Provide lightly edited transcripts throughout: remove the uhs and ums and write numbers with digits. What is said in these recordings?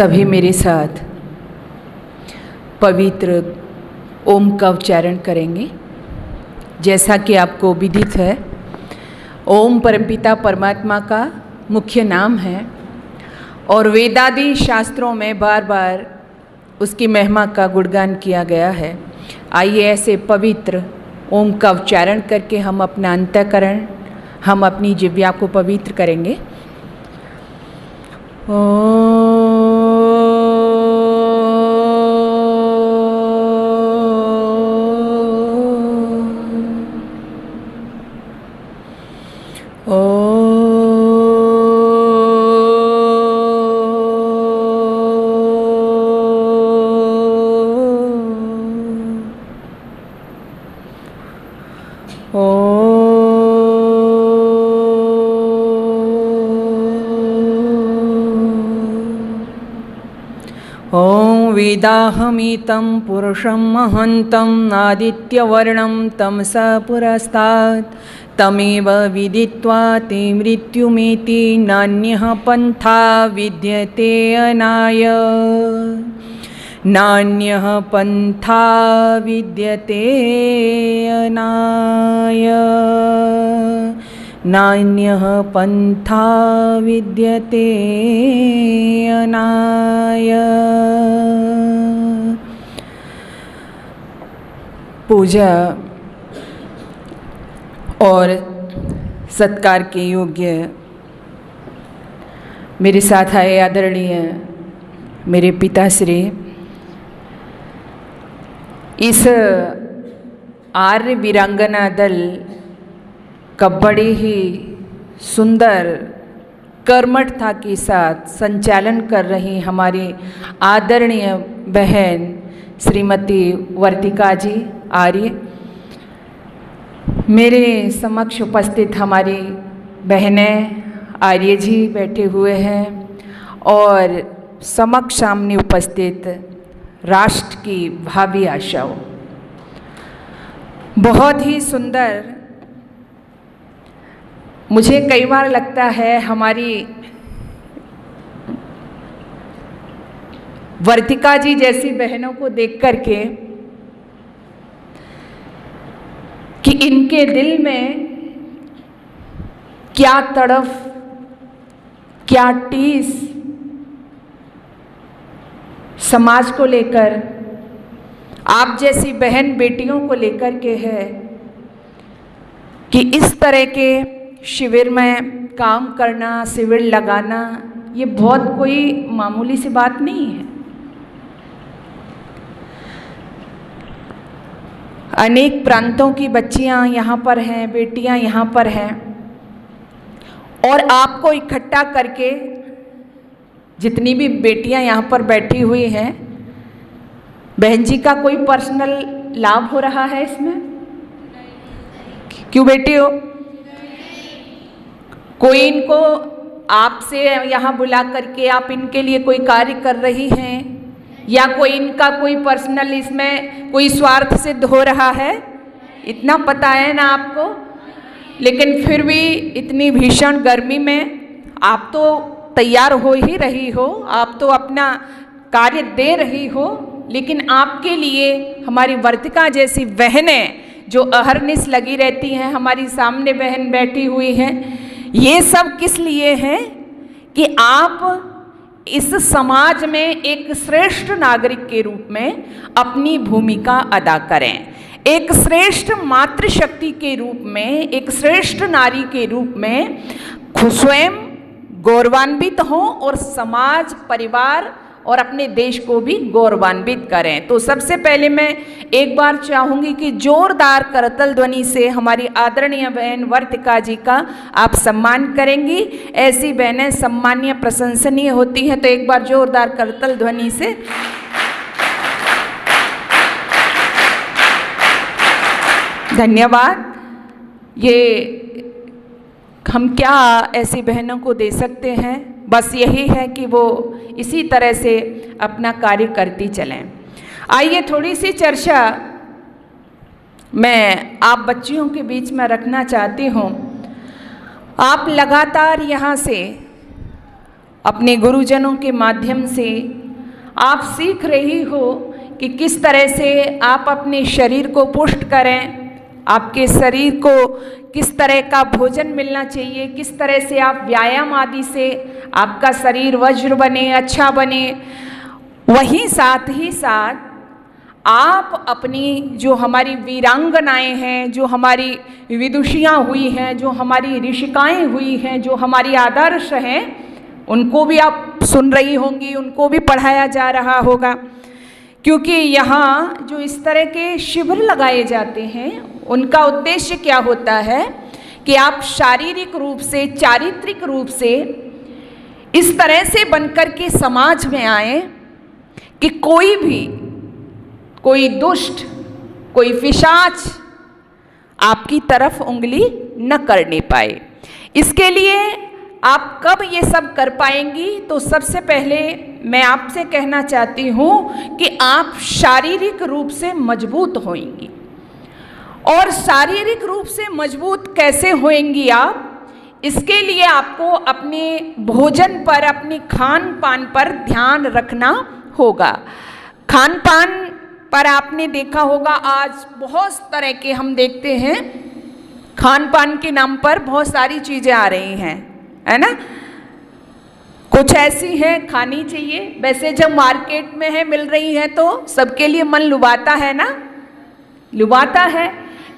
सभी मेरे साथ पवित्र ओम का उच्चारण करेंगे। जैसा कि आपको विदित है, ओम परमपिता परमात्मा का मुख्य नाम है और वेदादि शास्त्रों में बार बार उसकी महिमा का गुणगान किया गया है। आइए ऐसे पवित्र ओम का उच्चारण करके हम अपना अंतःकरण, हम अपनी जिह्वा को पवित्र करेंगे। ॐ वेदाहमितं पुरुषं महन्तं आदित्यवर्णं तमसा पुरस्तात् तमेव विदित्वा ते मृत्युमेति नान्यः पन्था विद्यते अनाय। नान्यः पन्था विद्यते अनाय। नान्यः पन्था विद्यते अनाय। पूजा और सत्कार के योग्य मेरे साथ आए आदरणीय मेरे पिताश्री, इस आर्य वीरांगना दल का बड़े ही सुंदर कर्मठता के साथ संचालन कर रही हमारी आदरणीय बहन श्रीमती वर्तिका जी आर्य, मेरे समक्ष उपस्थित हमारी बहनें आर्य जी बैठे हुए हैं और समक्ष सामने उपस्थित राष्ट्र की भावी आशाओं। बहुत ही सुंदर, मुझे कई बार लगता है हमारी वर्तिका जी जैसी बहनों को देख करके कि इनके दिल में क्या तड़फ, क्या टीस समाज को लेकर, आप जैसी बहन बेटियों को लेकर के है कि इस तरह के शिविर में काम करना, शिविर लगाना, ये बहुत कोई मामूली सी बात नहीं है। अनेक प्रांतों की बच्चियां यहाँ पर हैं, बेटियां यहाँ पर हैं और आपको इकट्ठा करके, जितनी भी बेटियां यहाँ पर बैठी हुई हैं, बहन जी का कोई पर्सनल लाभ हो रहा है इसमें? क्यों बेटी हो? कोई इनको आपसे यहाँ बुला करके आप इनके लिए कोई कार्य कर रही हैं या कोई इनका कोई पर्सनल इसमें कोई स्वार्थ सिद्ध हो रहा है? इतना पता है ना आपको। लेकिन फिर भी इतनी भीषण गर्मी में आप तो तैयार हो ही रही हो, आप तो अपना कार्य दे रही हो, लेकिन आपके लिए हमारी वर्तिका जैसी बहनें जो अहरनिश लगी रहती हैं, हमारी सामने बहन बैठी हुई हैं, ये सब किस लिए है कि आप इस समाज में एक श्रेष्ठ नागरिक के रूप में अपनी भूमिका अदा करें, एक श्रेष्ठ मातृशक्ति के रूप में, एक श्रेष्ठ नारी के रूप में स्वयं गौरवान्वित हों और समाज, परिवार और अपने देश को भी गौरवान्वित करें। तो सबसे पहले मैं एक बार चाहूँगी कि जोरदार करतल ध्वनि से हमारी आदरणीय बहन वर्तिका जी का आप सम्मान करेंगी। ऐसी बहनें सम्मानीय, प्रशंसनीय होती हैं, तो एक बार जोरदार करतल ध्वनि से। धन्यवाद। ये हम क्या ऐसी बहनों को दे सकते हैं, बस यही है कि वो इसी तरह से अपना कार्य करती चलें। आइए थोड़ी सी चर्चा मैं आप बच्चियों के बीच में रखना चाहती हूँ। आप लगातार यहाँ से अपने गुरुजनों के माध्यम से आप सीख रही हो कि किस तरह से आप अपने शरीर को पुष्ट करें, आपके शरीर को किस तरह का भोजन मिलना चाहिए, किस तरह से आप व्यायाम आदि से आपका शरीर वज्र बने, अच्छा बने। वहीं साथ ही साथ आप अपनी जो हमारी वीरांगनाएं हैं, जो हमारी विदुषियाँ हुई हैं, जो हमारी ऋषिकाएं हुई हैं, जो हमारी आदर्श हैं, उनको भी आप सुन रही होंगी, उनको भी पढ़ाया जा रहा होगा। क्योंकि यहाँ जो इस तरह के शिविर लगाए जाते हैं उनका उद्देश्य क्या होता है कि आप शारीरिक रूप से, चारित्रिक रूप से इस तरह से बनकर के समाज में आए कि कोई दुष्ट, कोई पिशाच आपकी तरफ उंगली न करने पाए। इसके लिए आप कब ये सब कर पाएंगी? तो सबसे पहले मैं आपसे कहना चाहती हूँ कि आप शारीरिक रूप से मजबूत होंगी। और शारीरिक रूप से मजबूत कैसे होंगी आप? इसके लिए आपको अपने भोजन पर, अपने खान पान पर ध्यान रखना होगा। खान पान पर आपने देखा होगा आज बहुत तरह के हम देखते हैं, खान पान के नाम पर बहुत सारी चीज़ें आ रही हैं, है ना। कुछ ऐसी हैं खानी चाहिए, वैसे जब मार्केट में है मिल रही हैं तो सबके लिए मन लुभाता है ना, लुभाता है।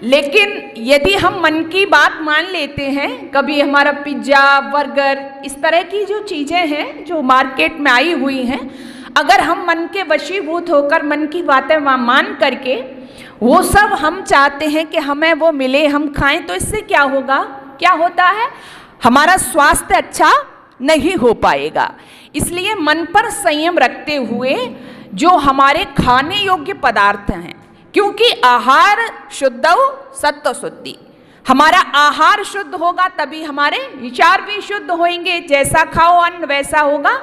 लेकिन यदि हम मन की बात मान लेते हैं, कभी हमारा पिज्ज़ा, बर्गर, इस तरह की जो चीज़ें हैं जो मार्केट में आई हुई हैं, अगर हम मन के वशीभूत होकर मन की बातें मान करके वो सब हम चाहते हैं कि हमें वो मिले, हम खाएं, तो इससे क्या होगा? क्या होता है? हमारा स्वास्थ्य अच्छा नहीं हो पाएगा। इसलिए मन पर संयम रखते हुए जो हमारे खाने योग्य पदार्थ हैं, क्योंकि आहार शुद्धौ सत्व शुद्धि, हमारा आहार शुद्ध होगा तभी हमारे विचार भी शुद्ध होंगे। जैसा खाओ अन्न वैसा होगा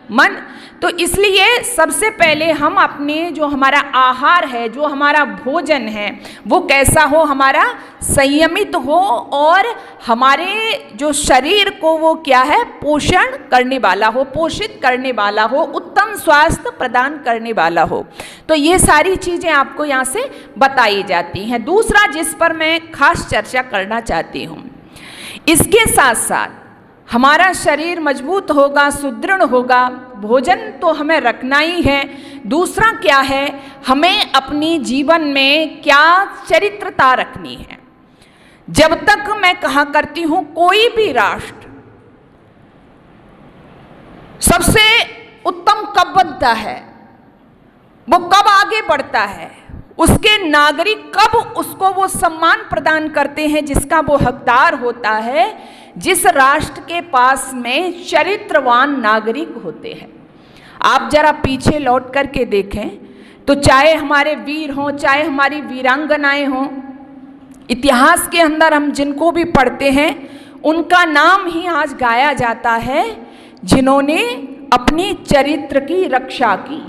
मन। तो इसलिए सबसे पहले हम अपने जो हमारा आहार है, जो हमारा भोजन है, वो कैसा हो? हमारा संयमित हो और हमारे जो शरीर को वो क्या है? पोषण करने वाला हो, पोषित करने वाला हो, उत्तम स्वास्थ्य प्रदान करने वाला हो। तो ये सारी चीज़ें आपको यहाँ से बताई जाती हैं। दूसरा जिस पर मैं खास चर्चा करना चाहती हूँ, इसके साथ साथ हमारा शरीर मजबूत होगा, सुदृढ़ होगा, भोजन तो हमें रखना ही है। दूसरा क्या है? हमें अपनी जीवन में क्या चरित्रता रखनी है। जब तक मैं कहा करती हूँ कोई भी राष्ट्र सबसे उत्तम कब बनता है, वो कब आगे बढ़ता है, उसके नागरिक कब उसको वो सम्मान प्रदान करते हैं जिसका वो हकदार होता है, जिस राष्ट्र के पास में चरित्रवान नागरिक होते हैं। आप जरा पीछे लौट करके देखें तो चाहे हमारे वीर हों, चाहे हमारी वीरांगनाएं हों, इतिहास के अंदर हम जिनको भी पढ़ते हैं उनका नाम ही आज गाया जाता है, जिन्होंने अपनी चरित्र की रक्षा की,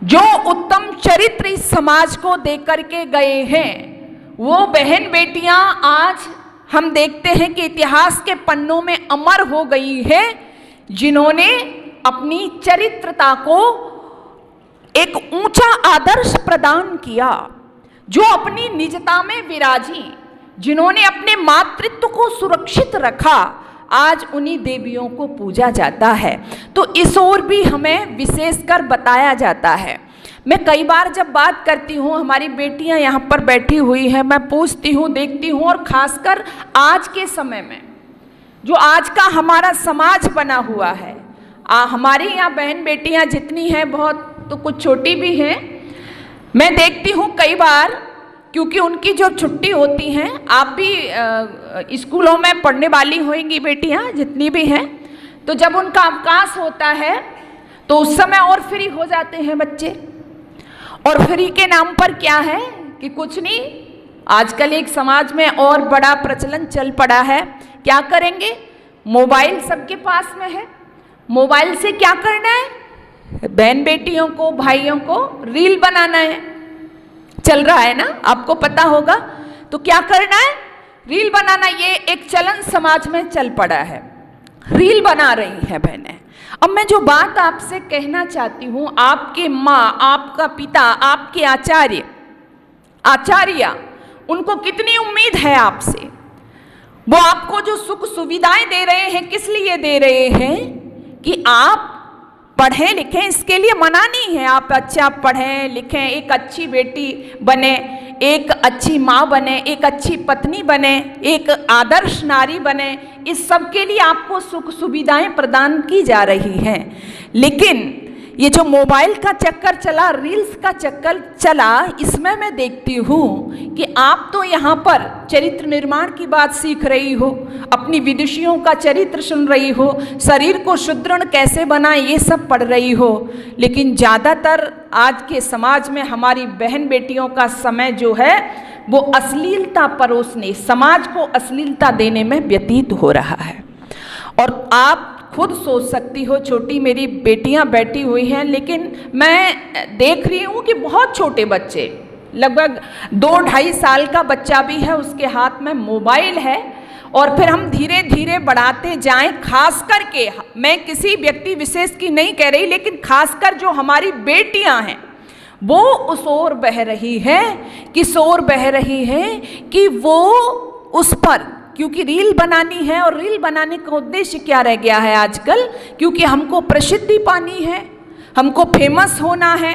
जो उत्तम चरित्र इस समाज को दे करके गए हैं। वो बहन बेटियां आज हम देखते हैं कि इतिहास के पन्नों में अमर हो गई है, जिन्होंने अपनी चरित्रता को एक ऊंचा आदर्श प्रदान किया, जो अपनी निजता में विराजी, जिन्होंने अपने मातृत्व को सुरक्षित रखा। आज उन्हीं देवियों को पूजा जाता है। तो इस ओर भी हमें विशेषकर बताया जाता है। मैं कई बार जब बात करती हूँ, हमारी बेटियाँ यहाँ पर बैठी हुई हैं, मैं पूछती हूँ, देखती हूँ, और ख़ासकर आज के समय में जो आज का हमारा समाज बना हुआ है, हमारी यहाँ बहन बेटियाँ जितनी हैं, बहुत तो कुछ छोटी भी हैं, मैं देखती हूँ कई बार, क्योंकि उनकी जो छुट्टी होती हैं, आप भी स्कूलों में पढ़ने वाली होंगी बेटियाँ जितनी भी हैं, तो जब उनका अवकाश होता है तो उस समय और फ्री हो जाते हैं बच्चे। और फ्री के नाम पर क्या है कि कुछ नहीं, आजकल एक समाज में और बड़ा प्रचलन चल पड़ा है, क्या करेंगे? मोबाइल सबके पास में है, मोबाइल से क्या करना है? बहन बेटियों को, भाइयों को रील बनाना है, चल रहा है ना, आपको पता होगा। तो क्या करना है? रील बनाना। ये एक चलन समाज में चल पड़ा है। रील बना रही हैं बहनें। अब मैं जो बात आपसे कहना चाहती हूँ, आपके माँ, आपका पिता, आपके आचार्य, उनको कितनी उम्मीद है आपसे? वो आपको जो सुख सुविधाएं दे रहे हैं, किस लिए दे रहे हैं? कि आप पढ़ें लिखें, इसके लिए मना नहीं है। आप अच्छा पढ़ें लिखें, एक अच्छी बेटी बने, एक अच्छी माँ बने, एक अच्छी पत्नी बने, एक आदर्श नारी बने, इस सब के लिए आपको सुख सुविधाएं प्रदान की जा रही हैं। लेकिन ये जो मोबाइल का चक्कर चला, रील्स का चक्कर चला, इसमें मैं देखती हूँ कि आप तो यहाँ पर चरित्र निर्माण की बात सीख रही हो, अपनी विदुषियों का चरित्र सुन रही हो, शरीर को सुदृढ़ कैसे बनाए ये सब पढ़ रही हो। लेकिन ज़्यादातर आज के समाज में हमारी बहन बेटियों का समय जो है वो अश्लीलता परोसने, समाज को अश्लीलता देने में व्यतीत हो रहा है। और आप खुद सोच सकती हो, छोटी मेरी बेटियां बैठी हुई हैं, लेकिन मैं देख रही हूँ कि बहुत छोटे बच्चे, लगभग 2-2.5 साल का बच्चा भी है, उसके हाथ में मोबाइल है। और फिर हम धीरे धीरे बढ़ाते जाएं, खास करके मैं किसी व्यक्ति विशेष की नहीं कह रही, लेकिन खासकर जो हमारी बेटियां हैं वो उस ओर बह रही है, किस ओर बह रही है कि वो उस पर, क्योंकि रील बनानी है, और रील बनाने का उद्देश्य क्या रह गया है आजकल? क्योंकि हमको प्रसिद्धि पानी है, हमको फेमस होना है।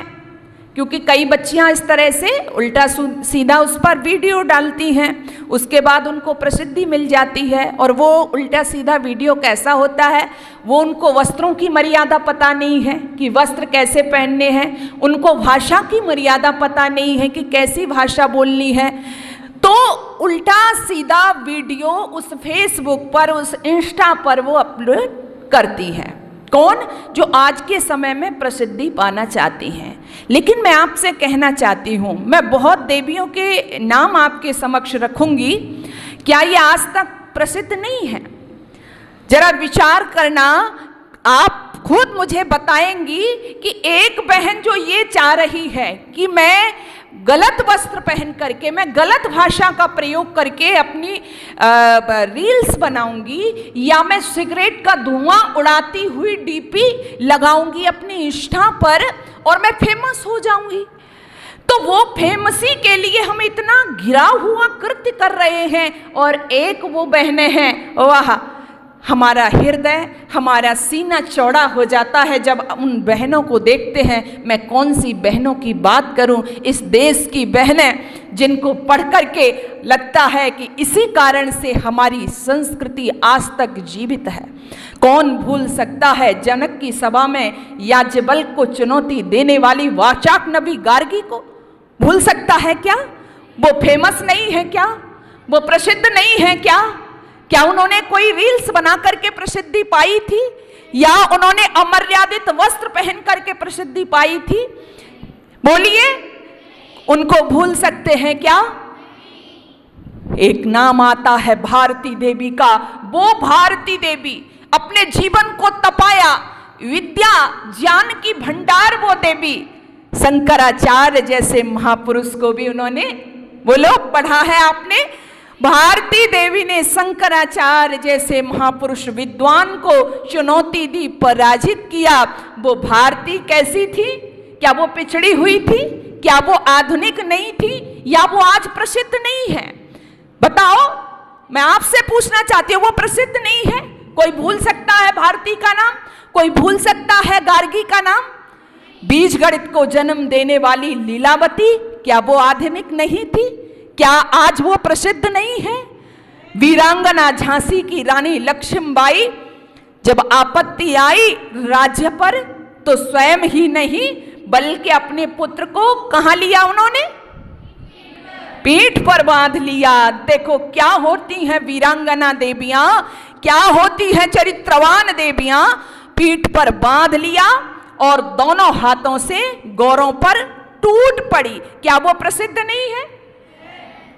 क्योंकि कई बच्चियां इस तरह से उल्टा सीधा उस पर वीडियो डालती हैं, उसके बाद उनको प्रसिद्धि मिल जाती है। और वो उल्टा सीधा वीडियो कैसा होता है, वो उनको वस्त्रों की मर्यादा पता नहीं है कि वस्त्र कैसे पहनने हैं, उनको भाषा की मर्यादा पता नहीं है कि कैसी भाषा बोलनी है। तो उल्टा सीधा वीडियो उस फेसबुक पर, उस इंस्टा पर वो अपलोड करती है। कौन? जो आज के समय में प्रसिद्धि पाना चाहती हैं। लेकिन मैं आपसे कहना चाहती हूँ, मैं बहुत देवियों के नाम आपके समक्ष रखूंगी, क्या ये आज तक प्रसिद्ध नहीं है? जरा विचार करना, आप खुद मुझे बताएंगी कि एक बहन जो ये चाह रही है कि मैं गलत वस्त्र पहन करके, मैं गलत भाषा का प्रयोग करके अपनी रील्स बनाऊंगी, या मैं सिगरेट का धुआं उड़ाती हुई डीपी लगाऊंगी अपनी इंस्टा पर और मैं फेमस हो जाऊंगी, तो वो फेमसी के लिए हम इतना घिरा हुआ कृत्य कर रहे हैं। और एक वो बहनें हैं, वाह, हमारा हृदय, हमारा सीना चौड़ा हो जाता है जब उन बहनों को देखते हैं। मैं कौन सी बहनों की बात करूं, इस देश की बहनें जिनको पढ़ कर के लगता है कि इसी कारण से हमारी संस्कृति आज तक जीवित है। कौन भूल सकता है जनक की सभा में याज्ञवल्क्य को चुनौती देने वाली वाचाक्नवी गार्गी को? भूल सकता है क्या? वो फेमस नहीं है क्या? वो प्रसिद्ध नहीं है क्या? क्या उन्होंने कोई रील्स बना करके प्रसिद्धि पाई थी, या उन्होंने अमर्यादित वस्त्र पहन करके प्रसिद्धि पाई थी? बोलिए, उनको भूल सकते हैं क्या? एक नाम आता है भारती देवी का। वो भारती देवी अपने जीवन को तपाया, विद्या ज्ञान की भंडार वो देवी, शंकराचार्य जैसे महापुरुष को भी उन्होंने, बोलो, पढ़ा है आपने? भारती देवी ने शंकराचार्य जैसे महापुरुष विद्वान को चुनौती दी, पराजित किया। वो भारती कैसी थी? क्या वो पिछड़ी हुई थी? क्या वो आधुनिक नहीं थी? या वो आज प्रसिद्ध नहीं है? बताओ, मैं आपसे पूछना चाहती हूँ, वो प्रसिद्ध नहीं है? कोई भूल सकता है भारती का नाम? कोई भूल सकता है गार्गी का नाम? बीज गणित को जन्म देने वाली लीलावती, क्या वो आधुनिक नहीं थी? क्या आज वो प्रसिद्ध नहीं है? वीरांगना झांसी की रानी लक्ष्मीबाई, जब आपत्ति आई राज्य पर तो स्वयं ही नहीं बल्कि अपने पुत्र को कहां लिया उन्होंने? पीठ पर बांध लिया। देखो क्या होती हैं वीरांगना देवियां, क्या होती हैं चरित्रवान देवियां। पीठ पर बांध लिया और दोनों हाथों से गौरों पर टूट पड़ी। क्या वो प्रसिद्ध नहीं है?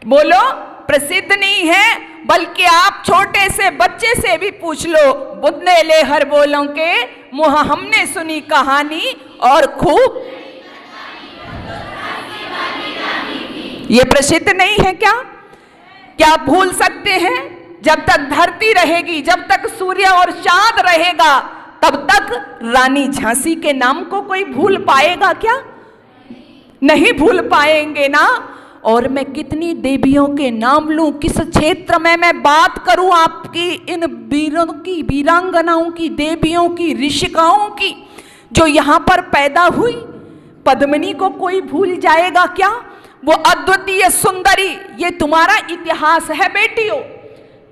बोलो, प्रसिद्ध नहीं है। बल्कि आप छोटे से बच्चे से भी पूछ लो, बुद्धे ले हर बोलों के मुँह हमने सुनी कहानी और खूब। ये प्रसिद्ध नहीं है क्या? क्या भूल सकते हैं? जब तक धरती रहेगी, जब तक सूर्य और चांद रहेगा, तब तक रानी झांसी के नाम को कोई भूल पाएगा क्या? नहीं भूल पाएंगे ना। और मैं कितनी देवियों के नाम लूं, किस क्षेत्र में मैं बात करूं आपकी इन वीरों की, वीरांगनाओं की, देवियों की, ऋषिकाओं की जो यहां पर पैदा हुई। पद्मिनी को कोई भूल जाएगा क्या? वो अद्वितीय सुंदरी, ये तुम्हारा इतिहास है बेटियों,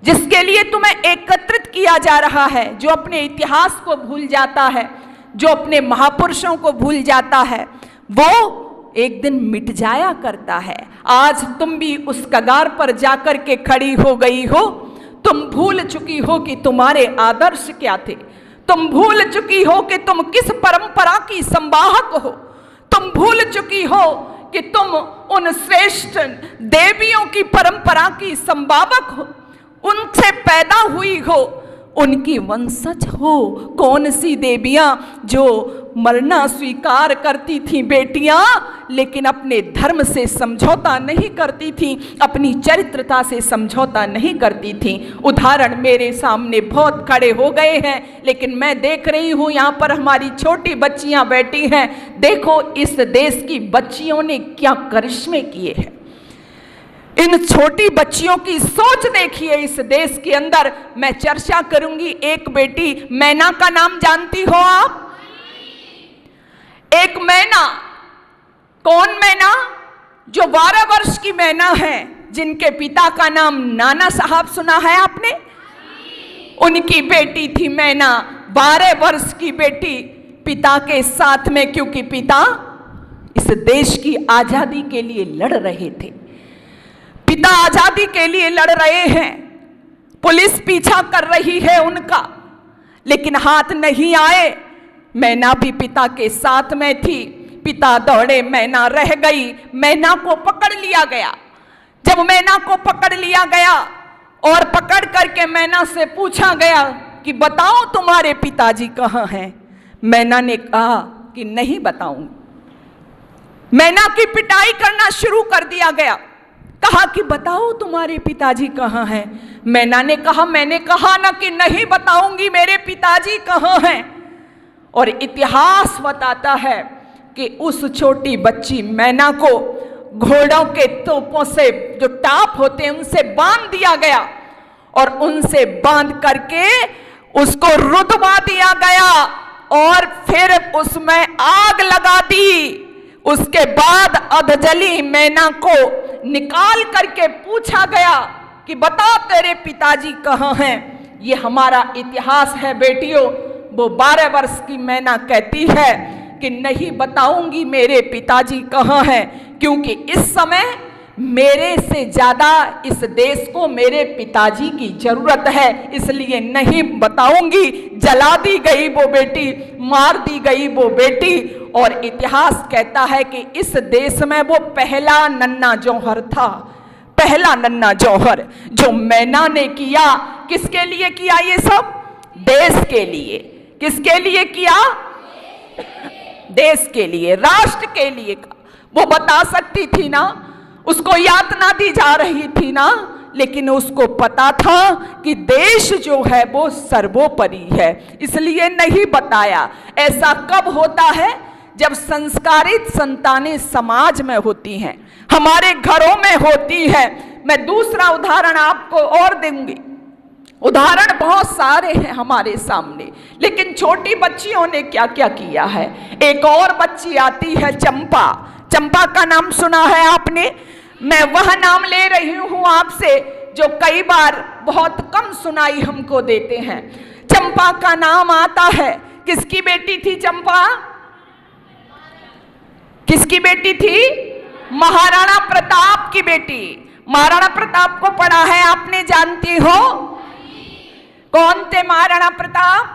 जिसके लिए तुम्हें एकत्रित किया जा रहा है। जो अपने इतिहास को भूल जाता है, जो अपने महापुरुषों को भूल जाता है, वो एक दिन मिट जाया करता है। आज तुम भी उस कगार पर जाकर के खड़ी हो गई हो। तुम भूल चुकी हो कि तुम्हारे आदर्श क्या थे। तुम भूल चुकी हो कि तुम किस परंपरा की संवाहक हो। तुम भूल चुकी हो कि तुम उन श्रेष्ठ देवियों की परंपरा की संवाहक हो, उनसे पैदा हुई हो, उनकी वंशज हो। कौन सी देवियां जो मरना स्वीकार करती थी बेटियां, लेकिन अपने धर्म से समझौता नहीं करती थी, अपनी चरित्रता से समझौता नहीं करती थी। उदाहरण मेरे सामने बहुत खड़े हो गए हैं, लेकिन मैं देख रही हूं यहां पर हमारी छोटी बच्चियां बैठी हैं। देखो इस देश की बच्चियों ने क्या करिश्मे किए हैं। इन छोटी बच्चियों की सोच देखिए। इस देश के अंदर मैं चर्चा करूंगी। एक बेटी मैना का नाम जानती हो आप? एक मैना, कौन मैना? जो 12 वर्ष की मैना है, जिनके पिता का नाम नाना साहब सुना है आपने? उनकी बेटी थी मैना, 12 वर्ष की बेटी, पिता के साथ में, क्योंकि पिता इस देश की आजादी के लिए लड़ रहे थे। पिता आजादी के लिए लड़ रहे हैं, पुलिस पीछा कर रही है उनका, लेकिन हाथ नहीं आए। मैना भी पिता के साथ में थी। पिता दौड़े, मैना रह गई। मैना को पकड़ लिया गया। जब मैना को पकड़ लिया गया और पकड़ करके मैना से पूछा गया कि बताओ तुम्हारे पिताजी कहाँ हैं, मैना ने कहा कि नहीं बताऊंगी। मैना की पिटाई करना शुरू कर दिया गया। कहा कि बताओ तुम्हारे पिताजी कहाँ हैं। मैना ने कहा मैंने कहा ना कि नहीं बताऊंगी मेरे पिताजी कहाँ हैं। और इतिहास बताता है कि उस छोटी बच्ची मैना को घोड़ों के तोपों से, जो टाप होते हैं, उनसे बांध दिया गया और उनसे बांध करके उसको रुतबा दिया गया और फिर उसमें आग लगा दी। उसके बाद अधजली मैना को निकाल करके पूछा गया कि बता तेरे पिताजी कहाँ हैं। ये हमारा इतिहास है बेटियों। वो 12 वर्ष की मैना कहती है कि नहीं बताऊंगी मेरे पिताजी कहाँ हैं, क्योंकि इस समय मेरे से ज्यादा इस देश को मेरे पिताजी की जरूरत है, इसलिए नहीं बताऊंगी। जला दी गई वो बेटी, मार दी गई वो बेटी। और इतिहास कहता है कि इस देश में वो पहला नन्हा जौहर था, पहला नन्हा जौहर जो मैना ने किया। किसके लिए किया ये सब? देश के लिए। किसके लिए किया? देश के लिए, राष्ट्र के लिए। वो बता सकती थी ना, उसको यातना दी जा रही थी ना, लेकिन उसको पता था कि देश जो है वो सर्वोपरि है, इसलिए नहीं बताया। ऐसा कब होता है? जब संस्कारित संतानें समाज में होती हैं, हमारे घरों में होती है। मैं दूसरा उदाहरण आपको और दूंगी। उदाहरण बहुत सारे हैं हमारे सामने, लेकिन छोटी बच्चियों ने क्या क्या किया है। एक और बच्ची आती है चंपा। चंपा का नाम सुना है आपने? मैं वह नाम ले रही हूं आपसे जो कई बार बहुत कम सुनाई हमको देते हैं। चंपा का नाम आता है। किसकी बेटी थी चंपा? किसकी बेटी थी? महाराणा प्रताप की बेटी। महाराणा प्रताप को पढ़ा है आपने, जानती हो? कौन थे महाराणा प्रताप?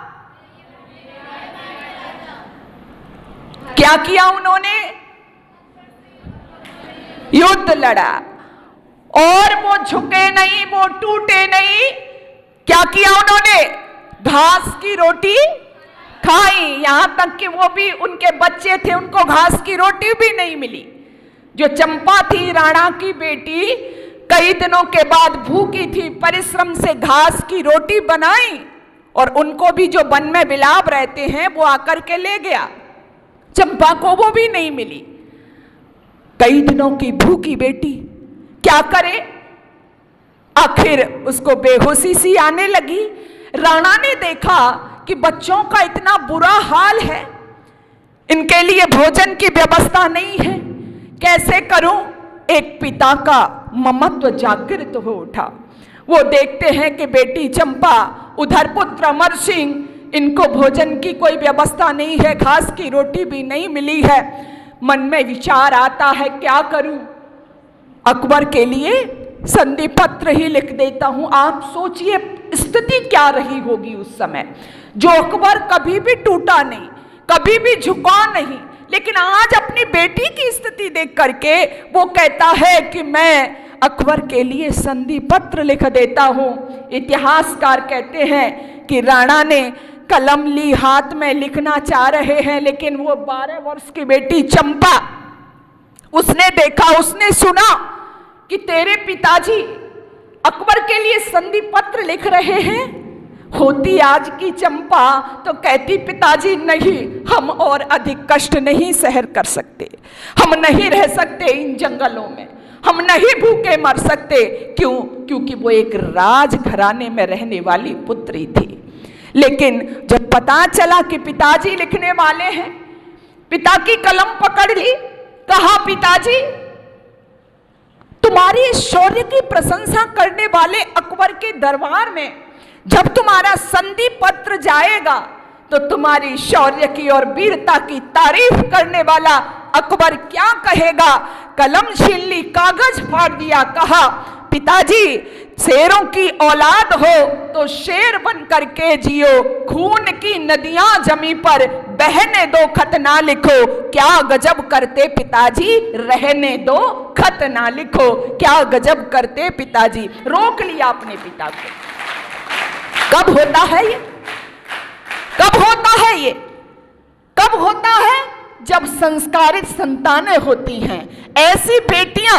क्या किया उन्होंने? युद्ध लड़ा और वो झुके नहीं, वो टूटे नहीं। क्या किया उन्होंने? घास की रोटी खाई, यहां तक कि वो भी, उनके बच्चे थे, उनको घास की रोटी भी नहीं मिली। जो चंपा थी राणा की बेटी, कई दिनों के बाद भूखी थी, परिश्रम से घास की रोटी बनाई और उनको भी जो वन में बिलाव रहते हैं वो आकर के ले गया। चंपा को वो भी नहीं मिली। कई दिनों की भूखी बेटी क्या करे, आखिर उसको बेहोशी सी आने लगी। राणा ने देखा कि बच्चों का इतना बुरा हाल है, इनके लिए भोजन की व्यवस्था नहीं है, कैसे करूं। एक पिता का ममत्व जागृत हो उठा। वो देखते हैं कि बेटी चंपा, उधर पुत्र अमर सिंह, इनको भोजन की कोई व्यवस्था नहीं है, घास की रोटी भी नहीं मिली है। मन में विचार आता है क्या करूं, अकबर के लिए संधि पत्र ही लिख देता हूं। आप सोचिए स्थिति क्या रही होगी उस समय। जो अकबर कभी भी टूटा नहीं, कभी भी झुका नहीं, लेकिन आज अपनी बेटी की स्थिति देख करके वो कहता है कि मैं अकबर के लिए संधि पत्र लिख देता हूं। इतिहासकार कहते हैं कि राणा ने कलम ली, हाथ में लिखना चाह रहे हैं, लेकिन वो 12 वर्ष की बेटी चंपा, उसने देखा, उसने सुना कि तेरे पिताजी अकबर के लिए संधि पत्र लिख रहे हैं। होती आज की चंपा तो कहती पिताजी नहीं, हम और अधिक कष्ट नहीं सहन कर सकते, हम नहीं रह सकते इन जंगलों में, हम नहीं भूखे मर सकते। क्यों? क्योंकि वो एक राज घराने में रहने वाली पुत्री थी। लेकिन जब पता चला कि पिताजी लिखने वाले हैं, पिता की कलम पकड़ ली, कहा पिताजी तुम्हारी शौर्य की प्रशंसा करने वाले अकबर के दरबार में जब तुम्हारा संधि पत्र जाएगा तो तुम्हारी शौर्य की और वीरता की तारीफ करने वाला अकबर क्या कहेगा। कलम छीन ली, कागज फाड़ दिया, कहा पिताजी शेरों की औलाद हो तो शेर बन करके जियो, खून की नदियां जमी पर बहने दो, खत ना लिखो। क्या गजब करते पिताजी, रहने दो, खत ना लिखो। क्या गजब करते पिताजी। रोक लिया अपने पिता को। कब होता है ये? कब होता है ये? कब होता है? जब संस्कारित संतानें होती हैं। ऐसी बेटियां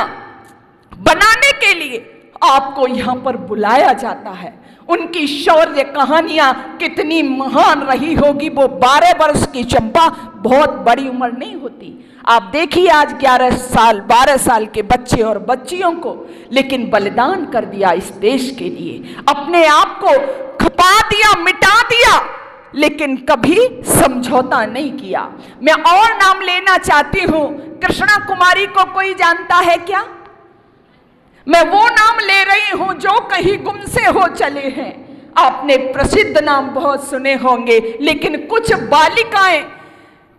बनाने के लिए आपको यहां पर बुलाया जाता है। उनकी शौर्य कहानियां कितनी महान रही होगी। वो 12 वर्ष की चंपा बहुत बड़ी उम्र नहीं होती। आप देखिए आज 11 साल 12 साल के बच्चे और बच्चियों को, लेकिन बलिदान कर दिया इस देश के लिए, अपने आप को खपा दिया, मिटा दिया, लेकिन कभी समझौता नहीं किया। मैं और नाम लेना चाहती हूं। कृष्णा कुमारी को कोई जानता है क्या? मैं वो नाम ले रही हूं जो कहीं गुम से हो चले हैं। आपने प्रसिद्ध नाम बहुत सुने होंगे, लेकिन कुछ बालिकाएं,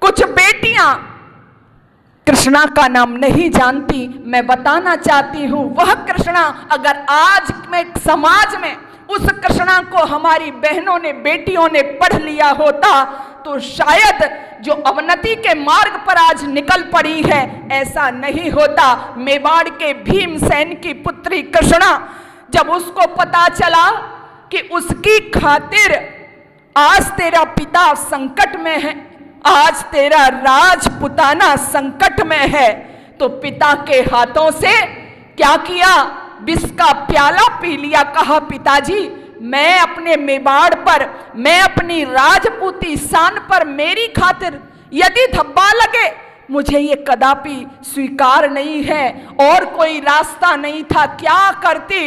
कुछ बेटियां कृष्णा का नाम नहीं जानती। मैं बताना चाहती हूं, वह कृष्णा अगर आज में समाज में उस कृष्णा को हमारी बहनों ने, बेटियों ने पढ़ लिया होता तो शायद जो अवनति के मार्ग पर आज निकल पड़ी है, ऐसा नहीं होता। मेवाड़ के भीमसेन की पुत्री कृष्णा, जब उसको पता चला कि उसकी खातिर आज तेरा पिता संकट में है, आज तेरा राजपुताना संकट में है, तो पिता के हाथों से क्या किया? विष का प्याला पी लिया। कहा पिताजी मैं अपने मेवाड़ पर, मैं अपनी राजपूती शान पर मेरी खातिर यदि धब्बा लगे, मुझे ये कदापि स्वीकार नहीं है। और कोई रास्ता नहीं था, क्या करती?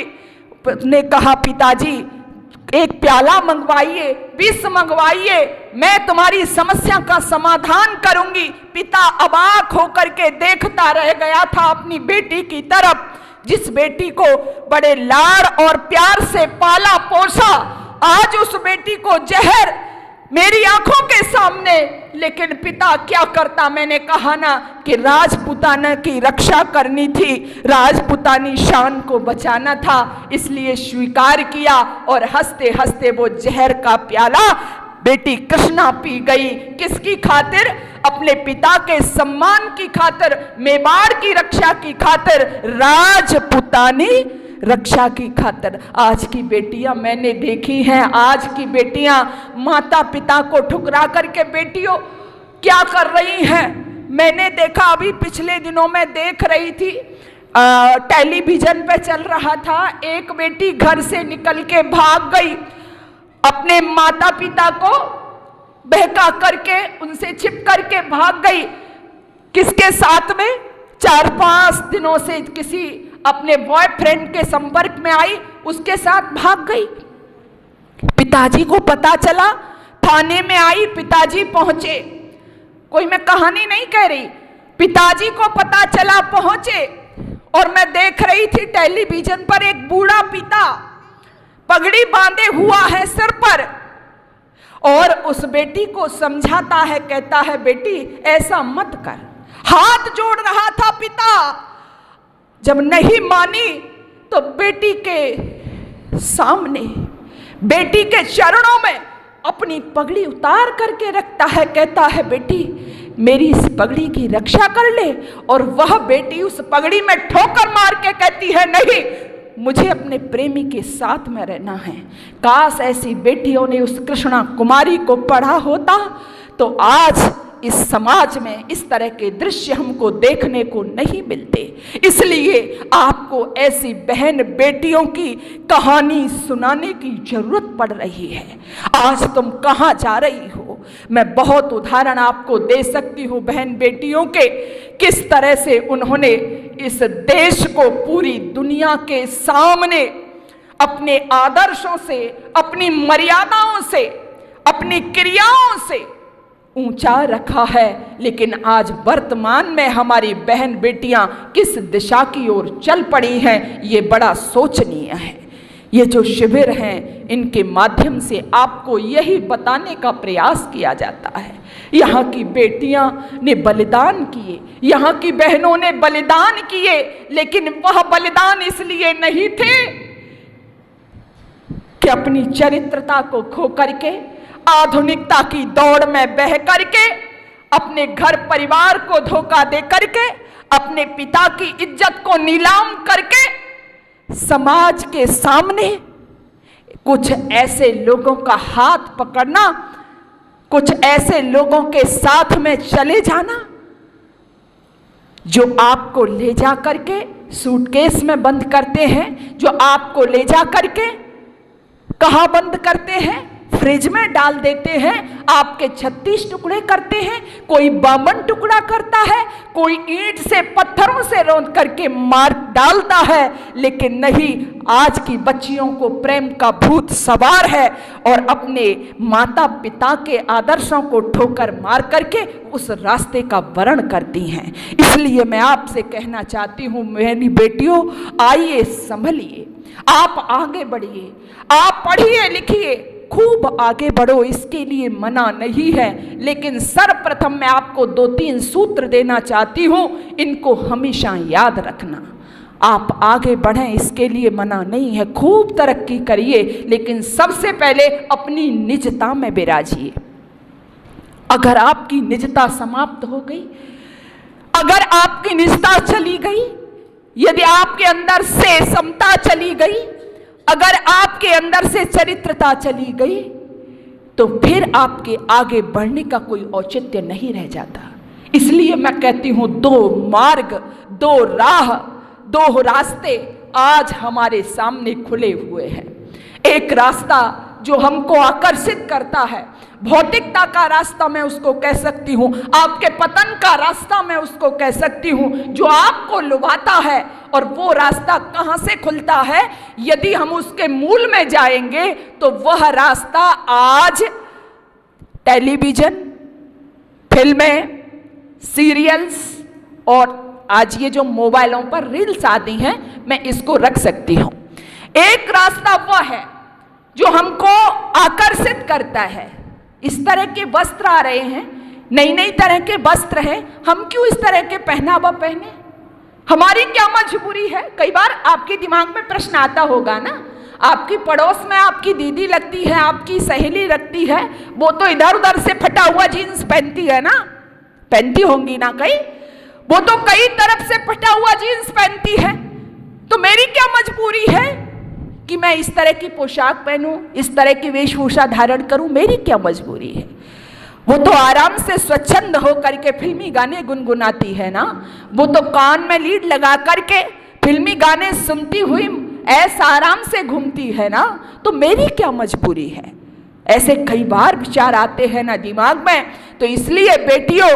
ने कहा पिताजी एक प्याला मंगवाइए, विष मंगवाइए, मैं तुम्हारी समस्या का समाधान करूंगी। पिता अबाक होकर के देखता रह गया था अपनी बेटी की तरफ, जिस बेटी को बड़े लाड़ और प्यार से पाला पोसा, आज उस बेटी को जहर मेरी आंखों के सामने। लेकिन पिता क्या करता? मैंने कहा ना कि राजपुताना की रक्षा करनी थी, राजपुतानी शान को बचाना था, इसलिए स्वीकार किया और हंसते हंसते वो जहर का प्याला बेटी कृष्णा पी गई। किसकी खातिर? अपने पिता के सम्मान की खातिर, मेवाड़ की रक्षा की खातिर, राजपुतानी रक्षा की खातिर। आज की बेटियां मैंने देखी हैं, आज की बेटियां माता पिता को ठुकरा करके बेटियों क्या कर रही हैं। मैंने देखा, अभी पिछले दिनों में देख रही थी, टेलीविजन पे चल रहा था। एक बेटी घर से निकल के भाग गई, अपने माता पिता को बहका करके, उनसे छिप करके भाग गई। किसके साथ में? 4-5 दिनों से किसी अपने बॉयफ्रेंड के संपर्क में आई, उसके साथ भाग गई। पिताजी को पता चला, थाने में आई, पिताजी पहुंचे। कोई मैं कहानी नहीं कह रही, पिताजी को पता चला, पहुंचे, और मैं देख रही थी टेलीविजन पर एक बूढ़ा पिता पगड़ी बांधे हुआ है सिर पर, और उस बेटी को समझाता है, कहता है बेटी ऐसा मत कर। हाथ जोड़ रहा था पिता, जब नहीं मानी तो बेटी के सामने, बेटी के चरणों में अपनी पगड़ी उतार करके रखता है, कहता है बेटी मेरी इस पगड़ी की रक्षा कर ले। और वह बेटी उस पगड़ी में ठोकर मार के कहती है नहीं, मुझे अपने प्रेमी के साथ में रहना है। काश ऐसी बेटियों ने उस कृष्णा कुमारी को पढ़ा होता तो आज इस समाज में इस तरह के दृश्य हमको देखने को नहीं मिलते। इसलिए आपको ऐसी बहन बेटियों की कहानी सुनाने की जरूरत पड़ रही है। आज तुम कहाँ जा रही हो? मैं बहुत उदाहरण आपको दे सकती हूँ बहन बेटियों के, किस तरह से उन्होंने इस देश को पूरी दुनिया के सामने अपने आदर्शों से, अपनी मर्यादाओं से, अपनी क्रियाओं से ऊंचा रखा है। लेकिन आज वर्तमान में हमारी बहन बेटियां किस दिशा की ओर चल पड़ी हैं, ये बड़ा सोचनीय है। ये जो शिविर हैं, इनके माध्यम से आपको यही बताने का प्रयास किया जाता है। यहाँ की बेटियां ने बलिदान किए, यहाँ की बहनों ने बलिदान किए, लेकिन वह बलिदान इसलिए नहीं थे कि अपनी चरित्रता को खो करके, आधुनिकता की दौड़ में बह करके, अपने घर परिवार को धोखा दे करके, अपने पिता की इज्जत को नीलाम करके समाज के सामने कुछ ऐसे लोगों का हाथ पकड़ना, कुछ ऐसे लोगों के साथ में चले जाना जो आपको ले जा करके सूटकेस में बंद करते हैं, जो आपको ले जा करके कहाँ बंद करते हैं? फ्रिज में डाल देते हैं, आपके 36 टुकड़े करते हैं, कोई 52 टुकड़ा करता है, कोई ईंट से पत्थरों से रौंद करके मार डालता है। लेकिन नहीं, आज की बच्चियों को प्रेम का भूत सवार है और अपने माता पिता के आदर्शों को ठोकर मार करके उस रास्ते का वर्ण करती हैं। इसलिए मैं आपसे कहना चाहती हूँ मेरी बेटियों, आइए संभलिए, आप आगे बढ़िए, आप पढ़िए लिखिए, खूब आगे बढ़ो, इसके लिए मना नहीं है। लेकिन सर्वप्रथम मैं आपको 2-3 सूत्र देना चाहती हूं, इनको हमेशा याद रखना। आप आगे बढ़ें, इसके लिए मना नहीं है, खूब तरक्की करिए, लेकिन सबसे पहले अपनी निजता में विराजिए। अगर आपकी निजता समाप्त हो गई, अगर आपकी निजता चली गई, यदि आपके अंदर से समता चली गई, अगर आपके अंदर से चरित्रता चली गई, तो फिर आपके आगे बढ़ने का कोई औचित्य नहीं रह जाता। इसलिए मैं कहती हूं 2 मार्ग, 2 राह, 2 रास्ते आज हमारे सामने खुले हुए हैं। एक रास्ता जो हमको आकर्षित करता है, भौतिकता का रास्ता मैं उसको कह सकती हूँ, आपके पतन का रास्ता मैं उसको कह सकती हूँ, जो आपको लुभाता है। और वो रास्ता कहाँ से खुलता है? यदि हम उसके मूल में जाएंगे तो वह रास्ता आज टेलीविजन, फिल्में, सीरियल्स और आज ये जो मोबाइलों पर रील्स आती हैं, मैं इसको रख सकती हूँ। एक रास्ता वह है जो हमको आकर्षित करता है। इस तरह के वस्त्र आ रहे हैं, नई नई तरह के वस्त्र हैं, हम क्यों इस तरह के पहनावा पहने? हमारी क्या मजबूरी है? कई बार आपके दिमाग में प्रश्न आता होगा ना, आपकी पड़ोस में आपकी दीदी लगती है, आपकी सहेली लगती है, वो तो इधर उधर से फटा हुआ जीन्स पहनती है ना, पहनती होंगी ना कई, वो तो कई तरफ से फटा हुआ जीन्स पहनती है, तो मेरी क्या मजबूरी है कि मैं इस तरह की पोशाक पहनूं, इस तरह की वेशभूषा धारण करूं? मेरी क्या मजबूरी है? वो तो आराम से स्वच्छंद हो करके फिल्मी गाने गुनगुनाती है ना, वो तो कान में लीड लगा करके फिल्मी गाने सुनती हुई ऐसा आराम से घूमती है ना, तो मेरी क्या मजबूरी है? ऐसे कई बार विचार आते हैं ना दिमाग में। तो इसलिए बेटियों,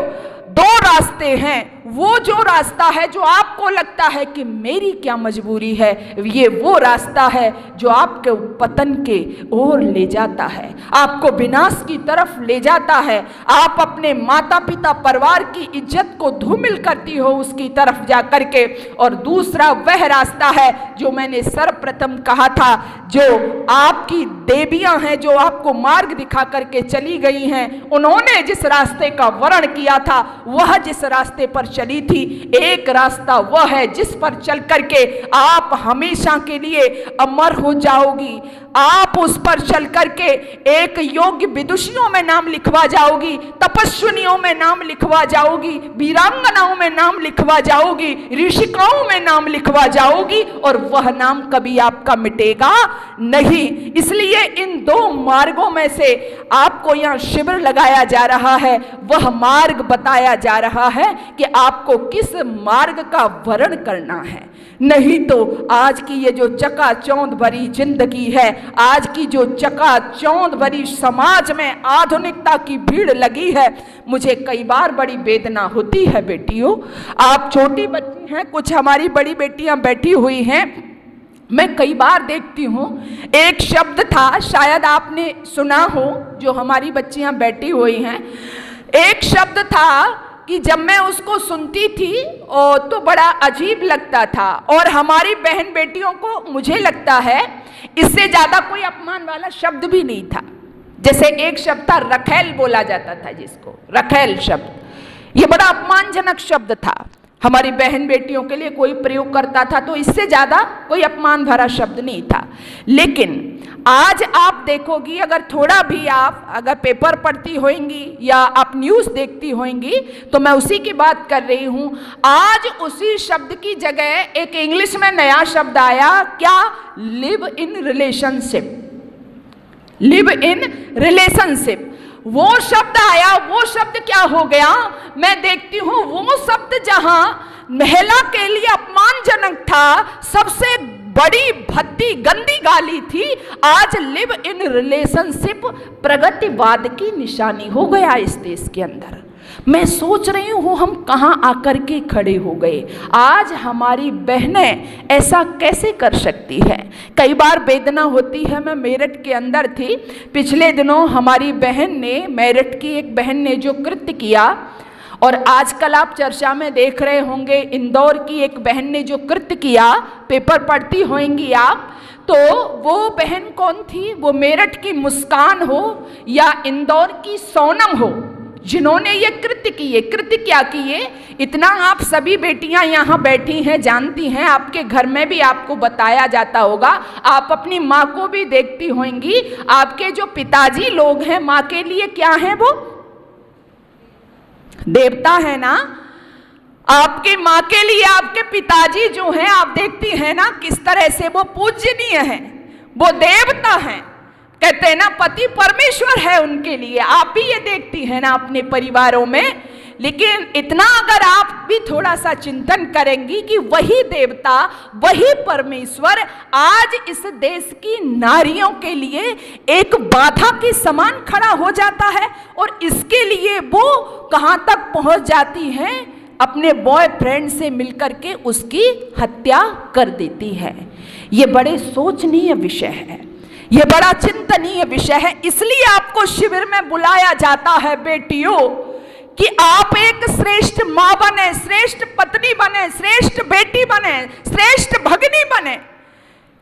दो रास्ते हैं। वो जो रास्ता है जो आपको लगता है कि मेरी क्या मजबूरी है, ये वो रास्ता है जो आपके पतन के ओर ले जाता है, आपको विनाश की तरफ ले जाता है। आप अपने माता पिता परिवार की इज्जत को धूमिल करती हो उसकी तरफ जा करके। और दूसरा वह रास्ता है जो मैंने सर्वप्रथम कहा था, जो आपकी देवियां हैं, जो आपको मार्ग दिखा करके चली गई हैं। उन्होंने जिस रास्ते का वर्ण किया था, वह जिस रास्ते पर चली थी, एक रास्ता वह है जिस पर चल करके आप हमेशा के लिए अमर हो जाओगी। आप उस पर चल करके एक योग्य विदुषियों में नाम लिखवा जाओगी, तपस्विनियों में नाम लिखवा जाओगी, वीरांगनाओं में नाम लिखवा जाओगी, ऋषिकाओं में नाम लिखवा जाओगी, और वह नाम कभी आपका मिटेगा नहीं। इसलिए इन दो मार्गों में से आपको यहाँ शिविर लगाया जा रहा है, वह मार्ग बताया जा रहा है कि आपको किस मार्ग का वर्ण करना है। नहीं तो आज की ये जो चकाचौंध भरी जिंदगी है, आज की जो चकाचौंध भरी समाज में आधुनिकता की भीड़ लगी है, मुझे कई बार बड़ी वेदना होती है। बेटियों, आप छोटी बच्ची हैं, कुछ हमारी बड़ी बेटियां बैठी हुई हैं, मैं कई बार देखती हूँ, एक शब्द था, शायद आपने सुना हो, जो हमारी बच्चियां बैठी हुई हैं, एक शब्द था कि जब मैं उसको सुनती थी तो बड़ा अजीब लगता था। और हमारी बहन बेटियों को मुझे लगता है इससे ज्यादा कोई अपमान वाला शब्द भी नहीं था। जैसे एक शब्द था रखेल, बोला जाता था जिसको, रखेल शब्द, ये बड़ा अपमानजनक शब्द था। हमारी बहन बेटियों के लिए कोई प्रयोग करता था तो इससे ज्यादा कोई अपमान भरा शब्द नहीं था। लेकिन आज आप देखोगी, अगर थोड़ा भी आप अगर पेपर पढ़ती होंगी या आप न्यूज़ देखती होंगी, तो मैं उसी की बात कर रही हूं। आज उसी शब्द की जगह एक इंग्लिश में नया शब्द आया, क्या? Live in relationship. Live in relationship, वो शब्द आया। वो शब्द क्या हो गया? मैं देखती हूं वो शब्द जहां महिला के लिए अपमानजनक था, सबसे बड़ी भद्दी गंदी गाली थी, आज लिव इन रिलेशनशिप प्रगतिवाद की निशानी हो गया इस देश के अंदर। मैं सोच रही हूँ हम कहाँ आकर के खड़े हो गए। आज हमारी बहनें ऐसा कैसे कर सकती है? कई बार वेदना होती है। मैं मेरठ के अंदर थी, पिछले दिनों हमारी बहन ने, मेरठ की एक बहन ने जो कृत्य किया, और आजकल आप चर्चा में देख रहे होंगे इंदौर की एक बहन ने जो कृत्य किया, पेपर पढ़ती होंगी आप, तो वो बहन कौन थी? वो मेरठ की मुस्कान हो या इंदौर की सोनम हो, जिन्होंने ये कृत्य किए। कृत्य क्या किए? इतना आप सभी बेटियां यहाँ बैठी हैं, जानती हैं, आपके घर में भी आपको बताया जाता होगा, आप अपनी माँ को भी देखती होंगी। आपके जो पिताजी लोग हैं, माँ के लिए क्या है? वो देवता है ना। आपकी माँ के लिए आपके पिताजी जो हैं, आप देखती हैं ना किस तरह से वो पूजनीय हैं, वो देवता हैं। कहते हैं ना पति परमेश्वर है उनके लिए। आप भी ये देखती हैं ना अपने परिवारों में। लेकिन इतना अगर आप भी थोड़ा सा चिंतन करेंगी कि वही देवता, वही परमेश्वर आज इस देश की नारियों के लिए एक बाधा के समान खड़ा हो जाता है, और इसके लिए वो कहाँ तक पहुँच जाती हैं? अपने बॉयफ्रेंड से मिलकर के उसकी हत्या कर देती है। ये बड़े सोचनीय विषय है, ये बड़ा चिंतनीय विषय है। इसलिए आपको शिविर में बुलाया जाता है बेटियों, कि आप एक श्रेष्ठ माँ बने, श्रेष्ठ पत्नी बने, श्रेष्ठ बेटी बने, श्रेष्ठ भगिनी बने।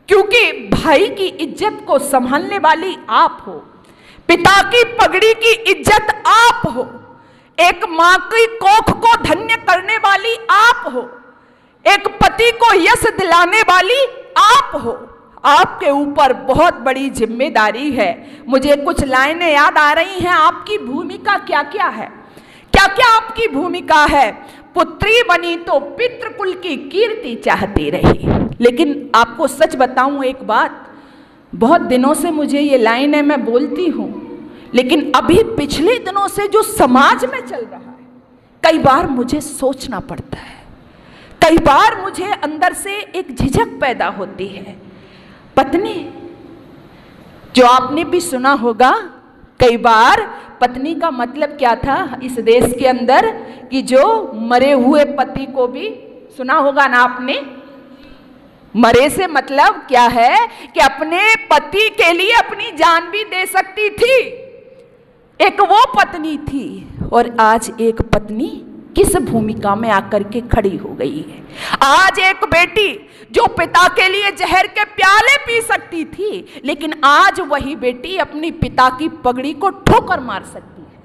क्योंकि भाई की इज्जत को संभालने वाली आप हो, पिता की पगड़ी की इज्जत आप हो, एक माँ की कोख को धन्य करने वाली आप हो, एक पति को यश दिलाने वाली आप हो। आपके ऊपर बहुत बड़ी जिम्मेदारी है। मुझे कुछ लाइनें याद आ रही हैं। आपकी भूमिका क्या क्या है? क्या क्या आपकी भूमिका है? पुत्री बनी तो पितृकुल की कीर्ति चाहती रही। लेकिन आपको सच बताऊं एक बात, बहुत दिनों से मुझे ये लाइनें मैं बोलती हूं, लेकिन अभी पिछले दिनों से जो समाज में चल रहा है, कई बार मुझे सोचना पड़ता है, कई बार मुझे अंदर से एक झिझक पैदा होती है। पत्नी, जो आपने भी सुना होगा कई बार, पत्नी का मतलब क्या था इस देश के अंदर, कि जो मरे हुए पति को भी सुना होगा ना आपने। मरे से मतलब क्या है कि अपने पति के लिए अपनी जान भी दे सकती थी। एक वो पत्नी थी, और आज एक पत्नी किस भूमिका में आकर के खड़ी हो गई है। आज एक बेटी जो पिता के लिए जहर के प्याले पी सकती थी, लेकिन आज वही बेटी अपनी पिता की पगड़ी को ठोकर मार सकती है।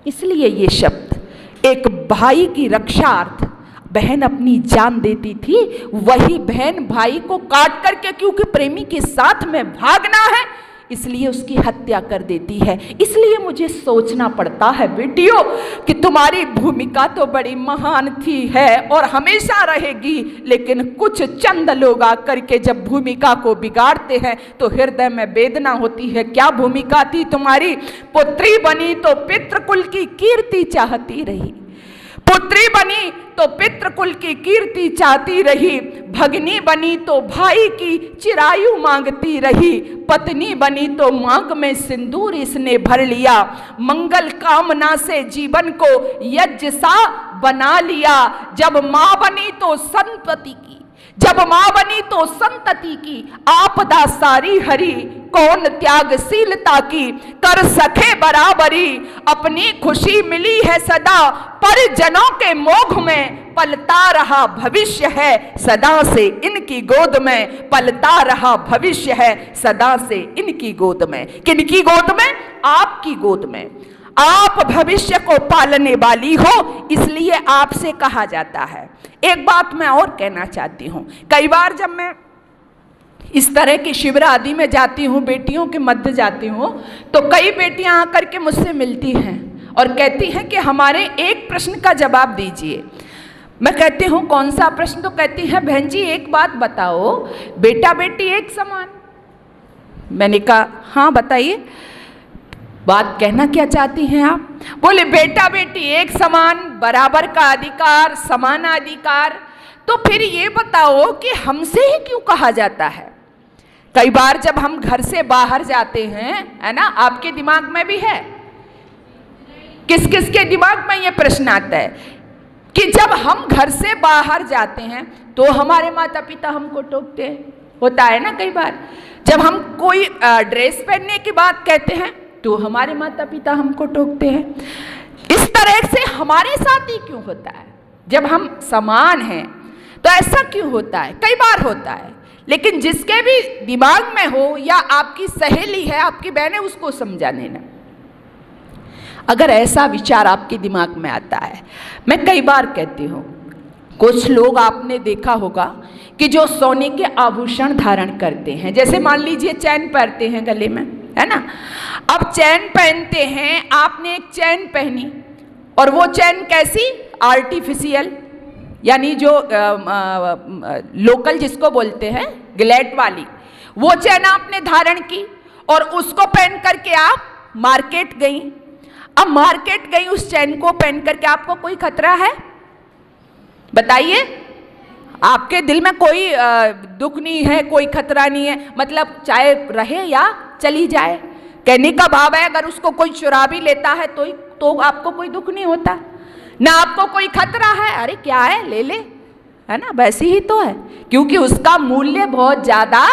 इसलिए ये शब्द, एक भाई की रक्षार्थ बहन अपनी जान देती थी, वही बहन भाई को काट करके, क्योंकि प्रेमी के साथ में भागना है, इसलिए उसकी हत्या कर देती है। इसलिए मुझे सोचना पड़ता है बेटियों कि तुम्हारी भूमिका तो बड़ी महान थी है और हमेशा रहेगी, लेकिन कुछ चंद लोग आकर के जब भूमिका को बिगाड़ते हैं तो हृदय में वेदना होती है। क्या भूमिका थी तुम्हारी? पुत्री बनी तो पितृकुल की कीर्ति चाहती रही, पुत्री बनी तो पितृकुल की कीर्ति चाहती रही, भगनी बनी तो भाई की चिरायु मांगती रही, पत्नी बनी तो मांग में सिंदूर इसने भर लिया, मंगल कामना से जीवन को यज्ञ सा बना लिया। जब मां बनी तो संतति की, जब मां बनी तो संतति की आपदा सारी हरी, कौन त्यागशीलता की कर सके बराबरी, अपनी खुशी मिली है सदा परिजनों के मोह में, पलता रहा भविष्य है सदा से इनकी गोद में, पलता रहा भविष्य है सदा से इनकी गोद में। किनकी गोद में? आपकी गोद में। आप भविष्य को पालने वाली हो, इसलिए आपसे कहा जाता है। एक बात मैं और कहना चाहती हूँ, कई बार जब मैं इस तरह की शिविर आदि में जाती हूँ, बेटियों के मध्य जाती हूँ, तो कई बेटियां आकर के मुझसे मिलती हैं और कहती हैं कि हमारे एक प्रश्न का जवाब दीजिए। मैं कहती हूँ कौन सा प्रश्न? तो कहती हैं बहन जी एक बात बताओ, बेटा बेटी एक समान। मैंने कहा हाँ बताइए, बात कहना क्या चाहती हैं आप? बोले बेटा बेटी एक समान, बराबर का अधिकार, समान अधिकार। तो फिर ये बताओ कि हमसे ही क्यों कहा जाता है? कई बार जब हम घर से बाहर जाते हैं, है ना, आपके दिमाग में भी है, किस किस के दिमाग में ये प्रश्न आता है कि जब हम घर से बाहर जाते हैं तो हमारे माता पिता हमको टोकते हैं। होता है ना कई बार, जब हम कोई ड्रेस पहनने की बात कहते हैं तो हमारे माता पिता हमको टोकते हैं। इस तरह से हमारे साथ ही क्यों होता है? जब हम समान हैं तो ऐसा क्यों होता है? कई बार होता है, लेकिन जिसके भी दिमाग में हो, या आपकी सहेली है, आपकी बहन है, उसको समझा देना। अगर ऐसा विचार आपके दिमाग में आता है, मैं कई बार कहती हूँ, कुछ लोग आपने देखा होगा कि जो सोने के आभूषण धारण करते हैं, जैसे मान लीजिए चैन पहनते हैं गले में, है ना। अब चैन पहनते हैं, आपने एक चैन पहनी और वो चैन कैसी? आर्टिफिशियल, यानी जो लोकल जिसको बोलते हैं ग्लैट वाली, वो चैन आपने धारण की और उसको पहन करके आप मार्केट गई। अब मार्केट गई उस चैन को पहन करके, आपको कोई खतरा है? बताइए, आपके दिल में कोई दुख नहीं है, कोई खतरा नहीं है, मतलब चाहे रहे या चली जाए। कहने का भाव है अगर उसको कोई चुरा भी लेता है तो आपको कोई दुख नहीं होता, ना आपको कोई खतरा है, अरे क्या है ले ले, है ना, वैसी ही तो है, क्योंकि उसका मूल्य बहुत ज्यादा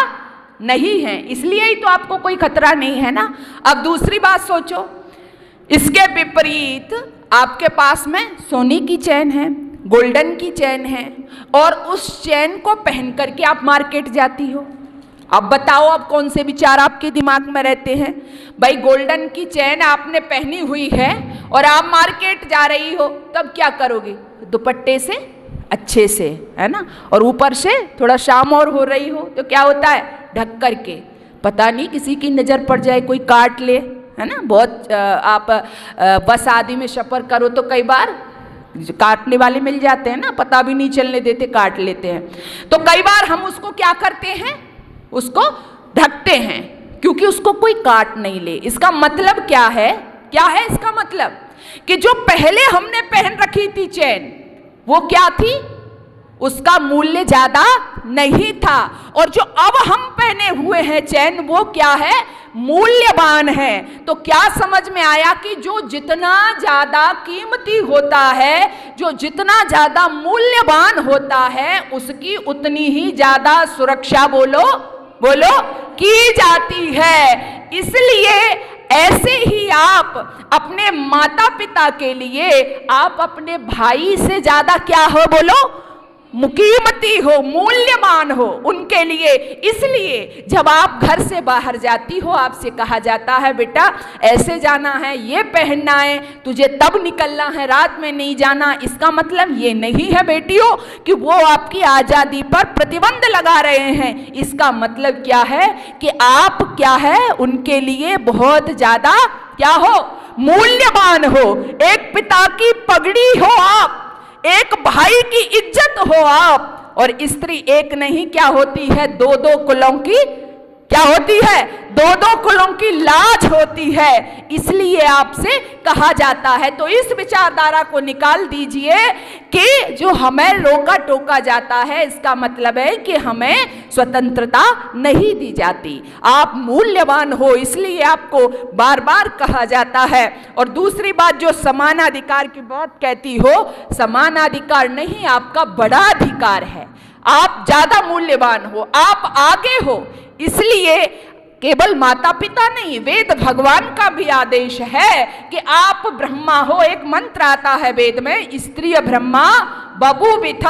नहीं है, इसलिए ही तो आपको कोई खतरा नहीं है ना। अब दूसरी बात सोचो, इसके विपरीत आपके पास में सोने की चैन है, गोल्डन की चैन है, और उस चैन को पहन करके आप मार्केट जाती हो। अब बताओ, अब कौन से विचार आपके दिमाग में रहते हैं? भाई गोल्डन की चैन आपने पहनी हुई है और आप मार्केट जा रही हो, तब क्या करोगे? दुपट्टे से अच्छे से, है ना, और ऊपर से थोड़ा शाम और हो रही हो तो क्या होता है? ढक करके, पता नहीं किसी की नज़र पड़ जाए, कोई काट ले, है ना। बहुत आप बस आदि में सफ़र करो तो कई बार काटने वाले मिल जाते हैं ना, पता भी नहीं चलने देते, काट लेते हैं। तो कई बार हम उसको क्या करते हैं? उसको ढकते हैं, क्योंकि उसको कोई काट नहीं ले। इसका मतलब क्या है? क्या है इसका मतलब? कि जो पहले हमने पहन रखी थी चैन, वो क्या थी? उसका मूल्य ज्यादा नहीं था। और जो अब हम पहने हुए हैं चैन, वो क्या है? मूल्यवान है। तो क्या समझ में आया कि जो जितना ज्यादा कीमती होता है, जो जितना ज्यादा मूल्यवान होता है, उसकी उतनी ही ज्यादा सुरक्षा बोलो की जाती है। इसलिए ऐसे ही आप अपने माता पिता के लिए, आप अपने भाई से ज्यादा क्या हो? बोलो, कीमती हो, मूल्यवान हो उनके लिए। इसलिए जब आप घर से बाहर जाती हो, आपसे कहा जाता है बेटा ऐसे जाना है, ये पहनना है, तुझे तब निकलना है, रात में नहीं जाना। इसका मतलब ये नहीं है बेटियों कि वो आपकी आजादी पर प्रतिबंध लगा रहे हैं। इसका मतलब क्या है कि आप क्या है, उनके लिए बहुत ज्यादा क्या हो? मूल्यवान हो। एक पिता की पगड़ी हो आप, एक भाई की इज्जत हो आप। और स्त्री एक नहीं, क्या होती है? दो दो कुलों की क्या होती है? दो दो कुलों की लाज होती है। इसलिए आपसे कहा जाता है। तो इस विचारधारा को निकाल दीजिए कि जो हमें रोका टोका जाता है, इसका मतलब है कि हमें स्वतंत्रता नहीं दी जाती। आप मूल्यवान हो, इसलिए आपको बार बार कहा जाता है। और दूसरी बात, जो समानाधिकार की बात कहती हो, समानाधिकार नहीं, आपका बड़ा अधिकार है। आप ज्यादा मूल्यवान हो, आप आगे हो। इसलिए केवल माता पिता नहीं, वेद भगवान का भी आदेश है कि आप ब्रह्मा हो। एक मंत्र आता है वेद में, स्त्री ब्रह्मा बभूविथ,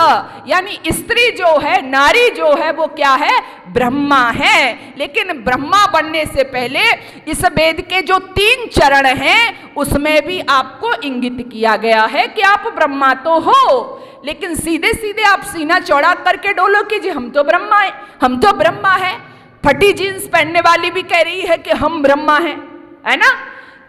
यानी स्त्री जो है, नारी जो है, वो क्या है? ब्रह्मा है। लेकिन ब्रह्मा बनने से पहले इस वेद के जो 3 चरण हैं, उसमें भी आपको इंगित किया गया है कि आप ब्रह्मा तो हो। लेकिन सीधे सीधे आप सीना चौड़ा करके डोलो कि जी हम तो ब्रह्मा है, हम तो ब्रह्मा है। फटी जीन्स पहनने वाली भी कह रही है कि हम ब्रह्मा हैं, है ना?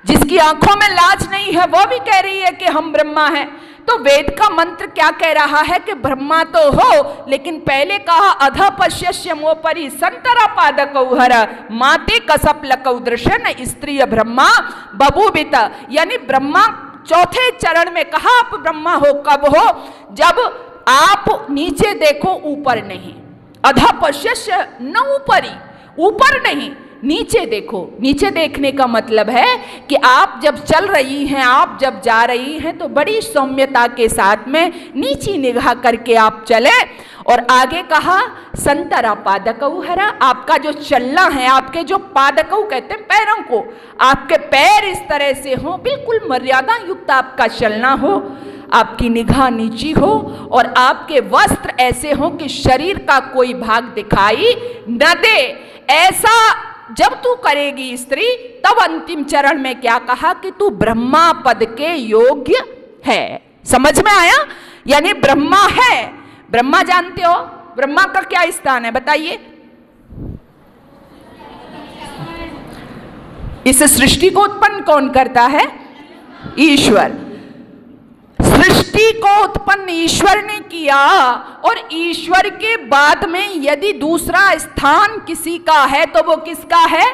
जिसकी आंखों में लाज नहीं है वो भी कह रही है कि हम ब्रह्मा हैं। तो वेद का मंत्र क्या कह रहा है कि ब्रह्मा तो हो, लेकिन पहले कहा अध पश्यस्य मोपरि संतरा पादकौ हर माते कसपलकौ दृशन स्त्री ब्रह्मा बभूवित। यानी ब्रह्मा चौथे चरण में कहा आप ब्रह्मा हो। कब हो? जब आप नीचे देखो, ऊपर नहीं। अधा पश्यस्य न ऊपरी, ऊपर नहीं, नीचे देखो। नीचे देखने का मतलब है कि आप जब चल रही हैं, आप जब जा रही हैं, तो बड़ी सौम्यता के साथ में नीची निगाह करके आप चले। और आगे कहा संतरा पादकौ हरा, आपका जो चलना है, आपके जो पादकौ कहते हैं पैरों को, आपके पैर इस तरह से हो, बिल्कुल मर्यादा युक्त आपका चलना हो, आपकी निगाह नीची हो, और आपके वस्त्र ऐसे हो कि शरीर का कोई भाग दिखाई न दे। ऐसा जब तू करेगी स्त्री, तब अंतिम चरण में क्या कहा कि तू ब्रह्मा पद के योग्य है। समझ में आया? यानी ब्रह्मा है। ब्रह्मा जानते हो ब्रह्मा का क्या स्थान है? बताइए। इस सृष्टि को उत्पन्न कौन करता है? ईश्वर। सृष्टि को उत्पन्न ईश्वर ने किया, और ईश्वर के बाद में यदि दूसरा स्थान किसी का है तो वो किसका है?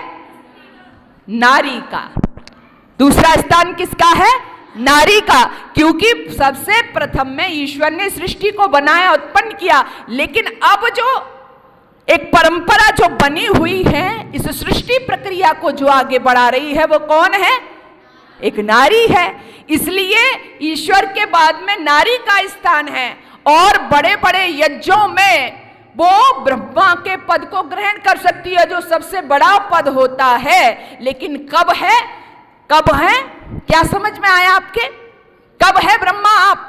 नारी का। दूसरा स्थान किसका है? नारी का। क्योंकि सबसे प्रथम में ईश्वर ने सृष्टि को बनाया, उत्पन्न किया। लेकिन अब जो एक परंपरा जो बनी हुई है, इस सृष्टि प्रक्रिया को जो आगे बढ़ा रही है, वो कौन है? एक नारी है। इसलिए ईश्वर के बाद में नारी का स्थान है। और बड़े बड़े यज्ञों में वो ब्रह्मा के पद को ग्रहण कर सकती है, जो सबसे बड़ा पद होता है। लेकिन कब है? कब है? क्या समझ में आया आपके? कब है ब्रह्मा आप?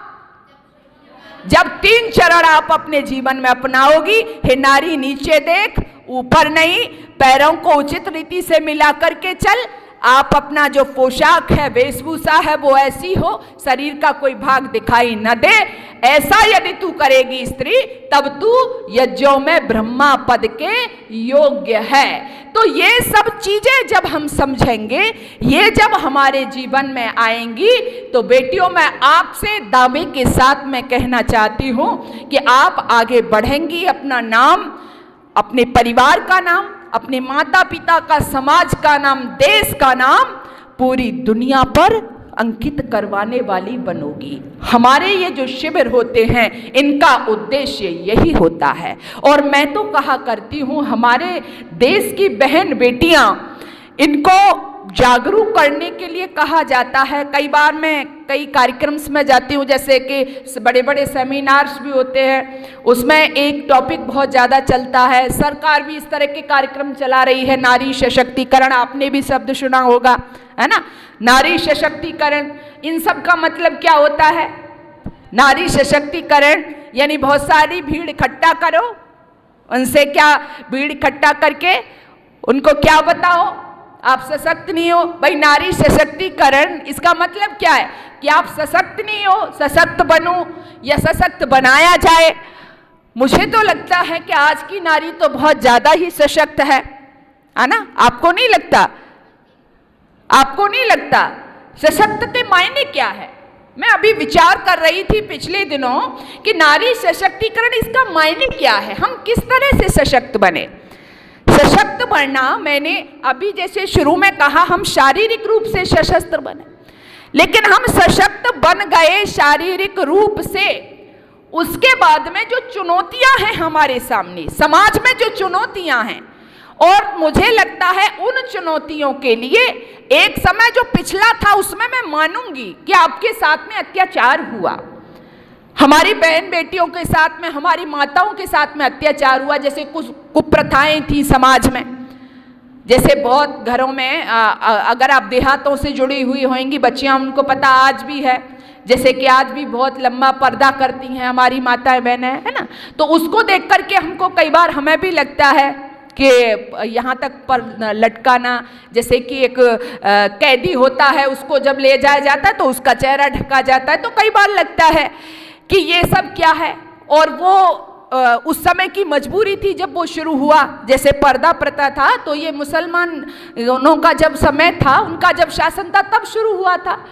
जब 3 चरण आप अपने जीवन में अपनाओगी। हे नारी, नीचे देख, ऊपर नहीं, पैरों को उचित रीति से मिला करके चल। आप अपना जो पोशाक है, वेशभूषा है, वो ऐसी हो, शरीर का कोई भाग दिखाई न दे। ऐसा यदि तू करेगी स्त्री, तब तू यज्ञों में ब्रह्मा पद के योग्य है। तो ये सब चीजें जब हम समझेंगे, ये जब हमारे जीवन में आएंगी, तो बेटियों, मैं आपसे दावे के साथ मैं कहना चाहती हूं कि आप आगे बढ़ेंगी। अपना नाम, अपने परिवार का नाम, अपने माता पिता का, समाज का नाम, देश का नाम पूरी दुनिया पर अंकित करवाने वाली बनोगी। हमारे ये जो शिविर होते हैं इनका उद्देश्य यही होता है। और मैं तो कहा करती हूँ हमारे देश की बहन बेटियां, इनको जागरूक करने के लिए कहा जाता है। कई बार मैं कई कार्यक्रम्स में जाती हूँ, जैसे कि बड़े बड़े सेमिनार्स भी होते हैं, उसमें एक टॉपिक बहुत ज़्यादा चलता है। सरकार भी इस तरह के कार्यक्रम चला रही है, नारी सशक्तिकरण, आपने भी शब्द सुना होगा, है ना, नारी सशक्तिकरण। इन सब का मतलब क्या होता है? नारी सशक्तिकरण यानी बहुत सारी भीड़ इकट्ठा करो, उनसे क्या भीड़ इकट्ठा करके उनको क्या बताओ आप सशक्त नहीं हो। भाई नारी सशक्तिकरण इसका मतलब क्या है कि आप सशक्त नहीं हो, सशक्त बनो या सशक्त बनाया जाए। मुझे तो लगता है कि आज की नारी तो बहुत ज्यादा ही सशक्त है ना? आपको नहीं लगता? आपको नहीं लगता? सशक्त के मायने क्या है? मैं अभी विचार कर रही थी पिछले दिनों कि नारी सशक्तिकरण इसका मायने क्या है, हम किस तरह से सशक्त बने। सशक्त बनना, मैंने अभी जैसे शुरू में कहा हम शारीरिक रूप से सशस्त्र बने, लेकिन हम सशक्त बन गए शारीरिक रूप से, उसके बाद में जो चुनौतियां हैं हमारे सामने, समाज में जो चुनौतियां हैं, और मुझे लगता है उन चुनौतियों के लिए एक समय जो पिछला था उसमें मैं मानूंगी कि आपके साथ में अत्याचार हुआ, हमारी बहन बेटियों के साथ में, हमारी माताओं के साथ में अत्याचार हुआ। जैसे कुछ कुप्रथाएं थी समाज में, जैसे बहुत घरों में अगर आप देहातों से जुड़ी हुई होंगी बच्चियां, उनको पता आज भी है, जैसे कि आज भी बहुत लंबा पर्दा करती हैं हमारी माताएं बहनें, है ना। तो उसको देख करके हमको कई बार हमें भी लगता है कि यहाँ तक पर लटकाना, जैसे कि एक कैदी होता है उसको जब ले जाया जाता है तो उसका चेहरा ढका जाता है, तो कई बार लगता है कि ये सब क्या है। और वो उस समय की मजबूरी थी जब वो शुरू हुआ, जैसे पर्दा प्रथा था, तो ये मुसलमानों का जब समय था, उनका जब शासन था तब शुरू हुआ था।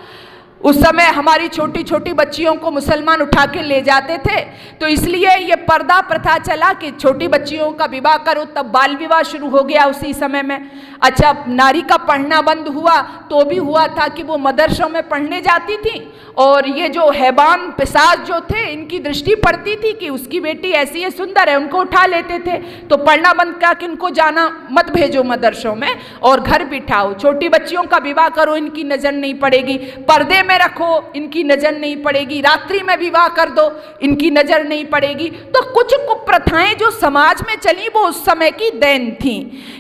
उस समय हमारी छोटी छोटी बच्चियों को मुसलमान उठा के ले जाते थे, तो इसलिए ये पर्दा प्रथा चला कि छोटी बच्चियों का विवाह करो, तब बाल विवाह शुरू हो गया उसी समय में। अच्छा, नारी का पढ़ना बंद हुआ तो भी हुआ था कि वो मदरसों में पढ़ने जाती थी, और ये जो हैवान पिशाच जो थे इनकी दृष्टि पड़ती थी कि उसकी बेटी ऐसी है, सुंदर है, उनको उठा लेते थे, तो पढ़ना बंद करके इनको जाना मत भेजो मदरसों में और घर बिठाओ, छोटी बच्चियों का विवाह करो, इनकी नजर नहीं पड़ेगी, पर्दे में रखो, इनकी नजर नहीं पड़ेगी, रात्रि में विवाह कर दो, इनकी नजर नहीं पड़ेगी। तो कुछ कुप्रथाएं जो समाज में चली वो उस समय की देन थी,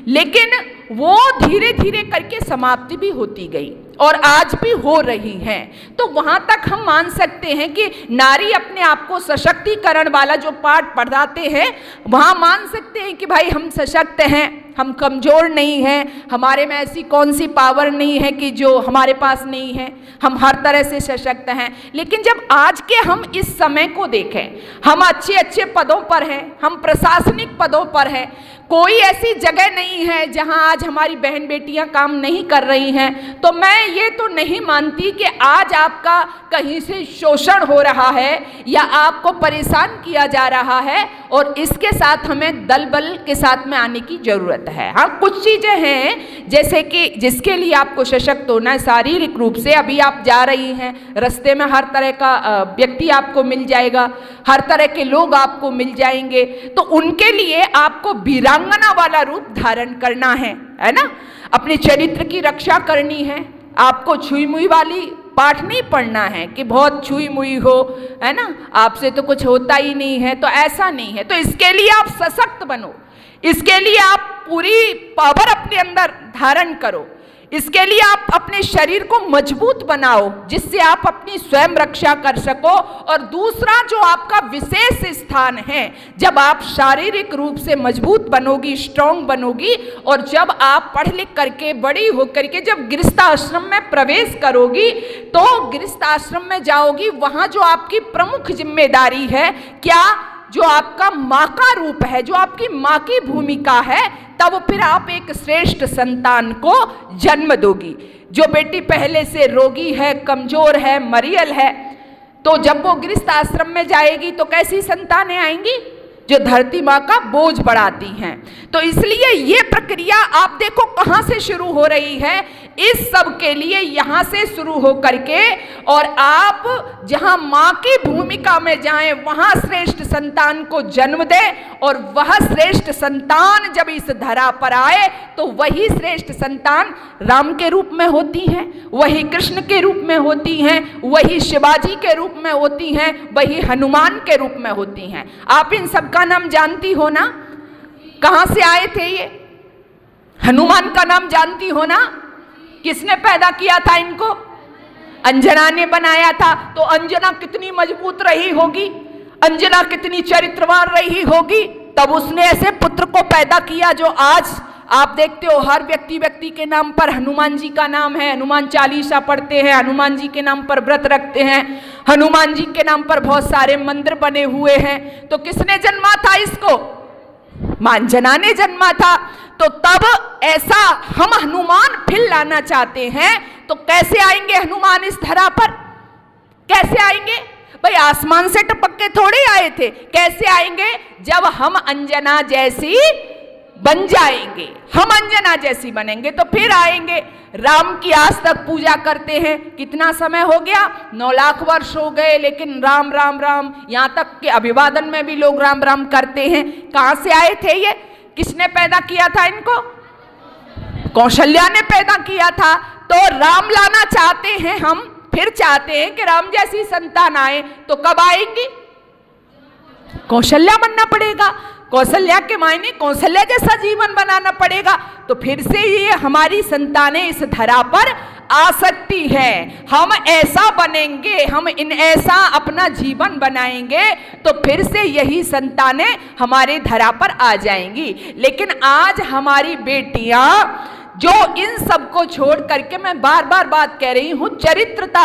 लेकिन वो धीरे धीरे करके समाप्ति भी होती गई और आज भी हो रही हैं। तो वहां तक हम मान सकते हैं कि नारी अपने आप को सशक्तिकरण वाला जो पाठ पढ़ाते हैं, वहां मान सकते हैं कि भाई हम सशक्त हैं, हम कमजोर नहीं हैं, हमारे में ऐसी कौन सी पावर नहीं है कि जो हमारे पास नहीं है, हम हर तरह से सशक्त हैं। लेकिन जब आज के हम इस समय को देखें, हम अच्छे अच्छे पदों पर हैं, हम प्रशासनिक पदों पर हैं, कोई ऐसी जगह नहीं है जहां आज हमारी बहन बेटियां काम नहीं कर रही हैं, तो मैं ये तो नहीं मानती कि आज आपका कहीं से शोषण हो रहा है या आपको परेशान किया जा रहा है, और इसके साथ हमें दल बल के साथ में आने की जरूरत है। हाँ, कुछ चीजें हैं जैसे कि जिसके लिए आपको सशक्त होना है शारीरिक रूप से। अभी आप जा रही हैं, रास्ते में हर तरह का व्यक्ति आपको मिल जाएगा, हर तरह के लोग आपको मिल जाएंगे, तो उनके लिए आपको वीरांगना वाला रूप धारण करना है ना, अपने चरित्र की रक्षा करनी है। आपको छुई मुई वाली पाठ नहीं पढ़ना है कि बहुत छुई मुई हो, है ना, आपसे तो कुछ होता ही नहीं है, तो ऐसा नहीं है। तो इसके लिए आप सशक्त बनो, इसके लिए आप पूरी पावर अपने अंदर धारण करो, इसके लिए आप अपने शरीर को मजबूत बनाओ जिससे आप अपनी स्वयं रक्षा कर सको। और दूसरा जो आपका विशेष स्थान है, जब आप शारीरिक रूप से मजबूत बनोगी, स्ट्रांग बनोगी, और जब आप पढ़ लिख करके बड़ी होकर के जब गृहस्थ आश्रम में प्रवेश करोगी, तो गृहस्थ आश्रम में जाओगी, वहां जो आपकी प्रमुख जिम्मेदारी है, क्या जो आपका माँ का रूप है, जो आपकी माँ की भूमिका है, तब फिर आप एक श्रेष्ठ संतान को जन्म दोगी। जो बेटी पहले से रोगी है, कमजोर है, मरियल है, तो जब वो गृहस्थ आश्रम में जाएगी तो कैसी संतानें आएंगी? जो धरती माँ का बोझ बढ़ाती हैं। तो इसलिए ये प्रक्रिया आप देखो कहाँ से शुरू हो रही है। इस सब के लिए यहां से शुरू हो करके और आप जहां मां की भूमिका में जाएं, वहां श्रेष्ठ संतान को जन्म दें और वह श्रेष्ठ संतान जब इस धरा पर आए तो वही श्रेष्ठ संतान राम के रूप में होती हैं, वही कृष्ण के रूप में होती हैं, वही शिवाजी के रूप में होती हैं, वही हनुमान के रूप में होती हैं। आप इन सबका नाम जानती हो ना? कहां से आए थे ये? हनुमान का नाम जानती हो ना? किसने पैदा किया था इनको? अंजना ने बनाया था। तो अंजना कितनी मजबूत रही होगी, अंजना कितनी चरित्रवान रही होगी, तब उसने ऐसे पुत्र को पैदा किया जो आज आप देखते हो हर व्यक्ति के नाम पर हनुमान जी का नाम है, हनुमान चालीसा पढ़ते हैं, हनुमान जी के नाम पर व्रत रखते हैं, हनुमान जी के नाम पर बहुत सारे मंदिर बने हुए हैं। तो किसने जन्मा था इसको? मां अंजना ने जन्मा था। तो तब ऐसा हम हनुमान फिर लाना चाहते हैं, तो कैसे आएंगे हनुमान इस धरा पर? कैसे आएंगे भाई? आसमान से टपक के थोड़े आए थे। कैसे आएंगे? जब हम अंजना जैसी बन जाएंगे, हम अंजना जैसी बनेंगे तो फिर आएंगे। राम की आज तक पूजा करते हैं, कितना समय हो गया? 9 लाख वर्ष हो गए, लेकिन राम राम राम, यहाँ तक कि अभिवादन में भी लोग राम राम करते हैं। कहाँ से आए थे ये? किसने पैदा किया था इनको? कौशल्या ने पैदा किया था। तो राम लाना चाहते हैं हम, फिर चाहते हैं कि राम जैसी संतान आए, तो कब आएंगी? कौशल्या बनना पड़ेगा। कौशल्या के मायने कौशल्या जैसा जीवन बनाना पड़ेगा, तो फिर से ये हमारी संतानें इस धरा पर आ सकती है। हम ऐसा बनेंगे, हम इन ऐसा अपना जीवन बनाएंगे तो फिर से यही संतानें हमारे धरा पर आ जाएंगी। लेकिन आज हमारी बेटियां जो इन सबको छोड़ करके, मैं बार बार बात कह रही हूं, चरित्रता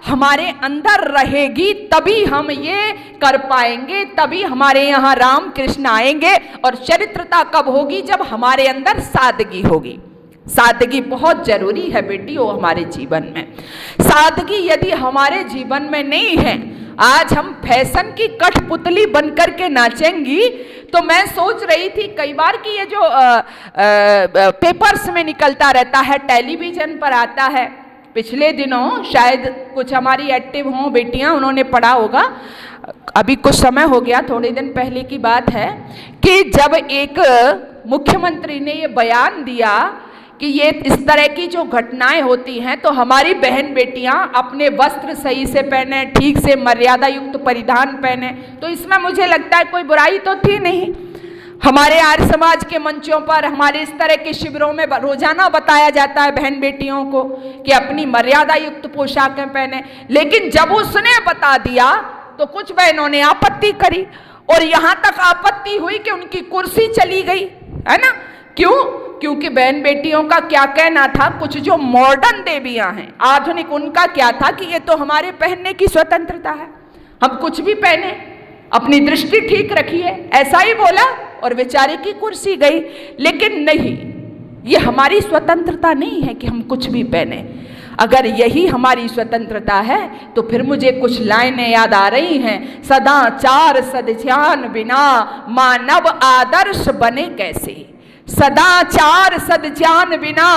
हमारे अंदर रहेगी तभी हम ये कर पाएंगे, तभी हमारे यहाँ राम कृष्ण आएंगे। और चरित्रता कब होगी? जब हमारे अंदर सादगी होगी। सादगी बहुत जरूरी है बेटियों हमारे जीवन में। सादगी यदि हमारे जीवन में नहीं है, आज हम फैशन की कठपुतली बनकर के नाचेंगी। तो मैं सोच रही थी कई बार कि ये जो पेपर्स में निकलता रहता है, टेलीविजन पर आता है, पिछले दिनों शायद कुछ हमारी एक्टिव हों बेटियां, उन्होंने पढ़ा होगा, अभी कुछ समय हो गया, थोड़े दिन पहले की बात है, कि जब एक मुख्यमंत्री ने ये बयान दिया कि ये इस तरह की जो घटनाएं होती हैं तो हमारी बहन बेटियां अपने वस्त्र सही से पहने, ठीक से मर्यादा युक्त परिधान पहने। तो इसमें मुझे लगता है कोई बुराई तो थी नहीं। हमारे आर्य समाज के मंचों पर, हमारे इस तरह के शिविरों में रोजाना बताया जाता है बहन बेटियों को कि अपनी मर्यादा युक्त पोशाकें पहने। लेकिन जब उसने बता दिया तो कुछ बहनों ने आपत्ति करी, और यहां तक आपत्ति हुई कि उनकी कुर्सी चली गई, है ना? क्यों? क्योंकि बहन बेटियों का क्या कहना था, कुछ जो मॉडर्न देवियां हैं, आधुनिक, उनका क्या था कि ये तो हमारे पहनने की स्वतंत्रता है, हम कुछ भी पहने, अपनी दृष्टि ठीक रखिए, ऐसा ही बोला और बेचारे की कुर्सी गई। लेकिन नहीं, ये हमारी स्वतंत्रता नहीं है कि हम कुछ भी पहने। अगर यही हमारी स्वतंत्रता है तो फिर मुझे कुछ लाइनें याद आ रही हैं। सदाचार सद्ज्ञान बिना मानव आदर्श बने कैसे, सदाचार सद्ज्ञान बिना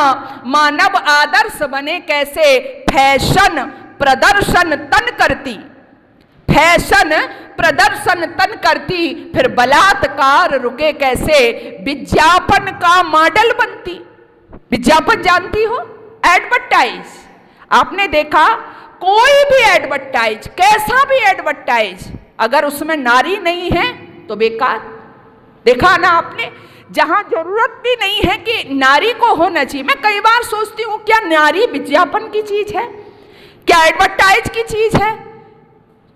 मानव आदर्श बने कैसे। फैशन प्रदर्शन तन करती, फैशन प्रदर्शन तन करती, फिर बलात्कार रुके कैसे। विज्ञापन का मॉडल बनती। विज्ञापन जानती हो? एडवर्टाइज, आपने देखा कोई भी एडवर्टाइज, कैसा भी एडवर्टाइज, अगर उसमें नारी नहीं है तो बेकार। देखा ना आपने? जहां जरूरत भी नहीं है कि नारी को होना चाहिए। मैं कई बार सोचती हूं क्या नारी विज्ञापन की चीज है? क्या एडवर्टाइज की चीज है?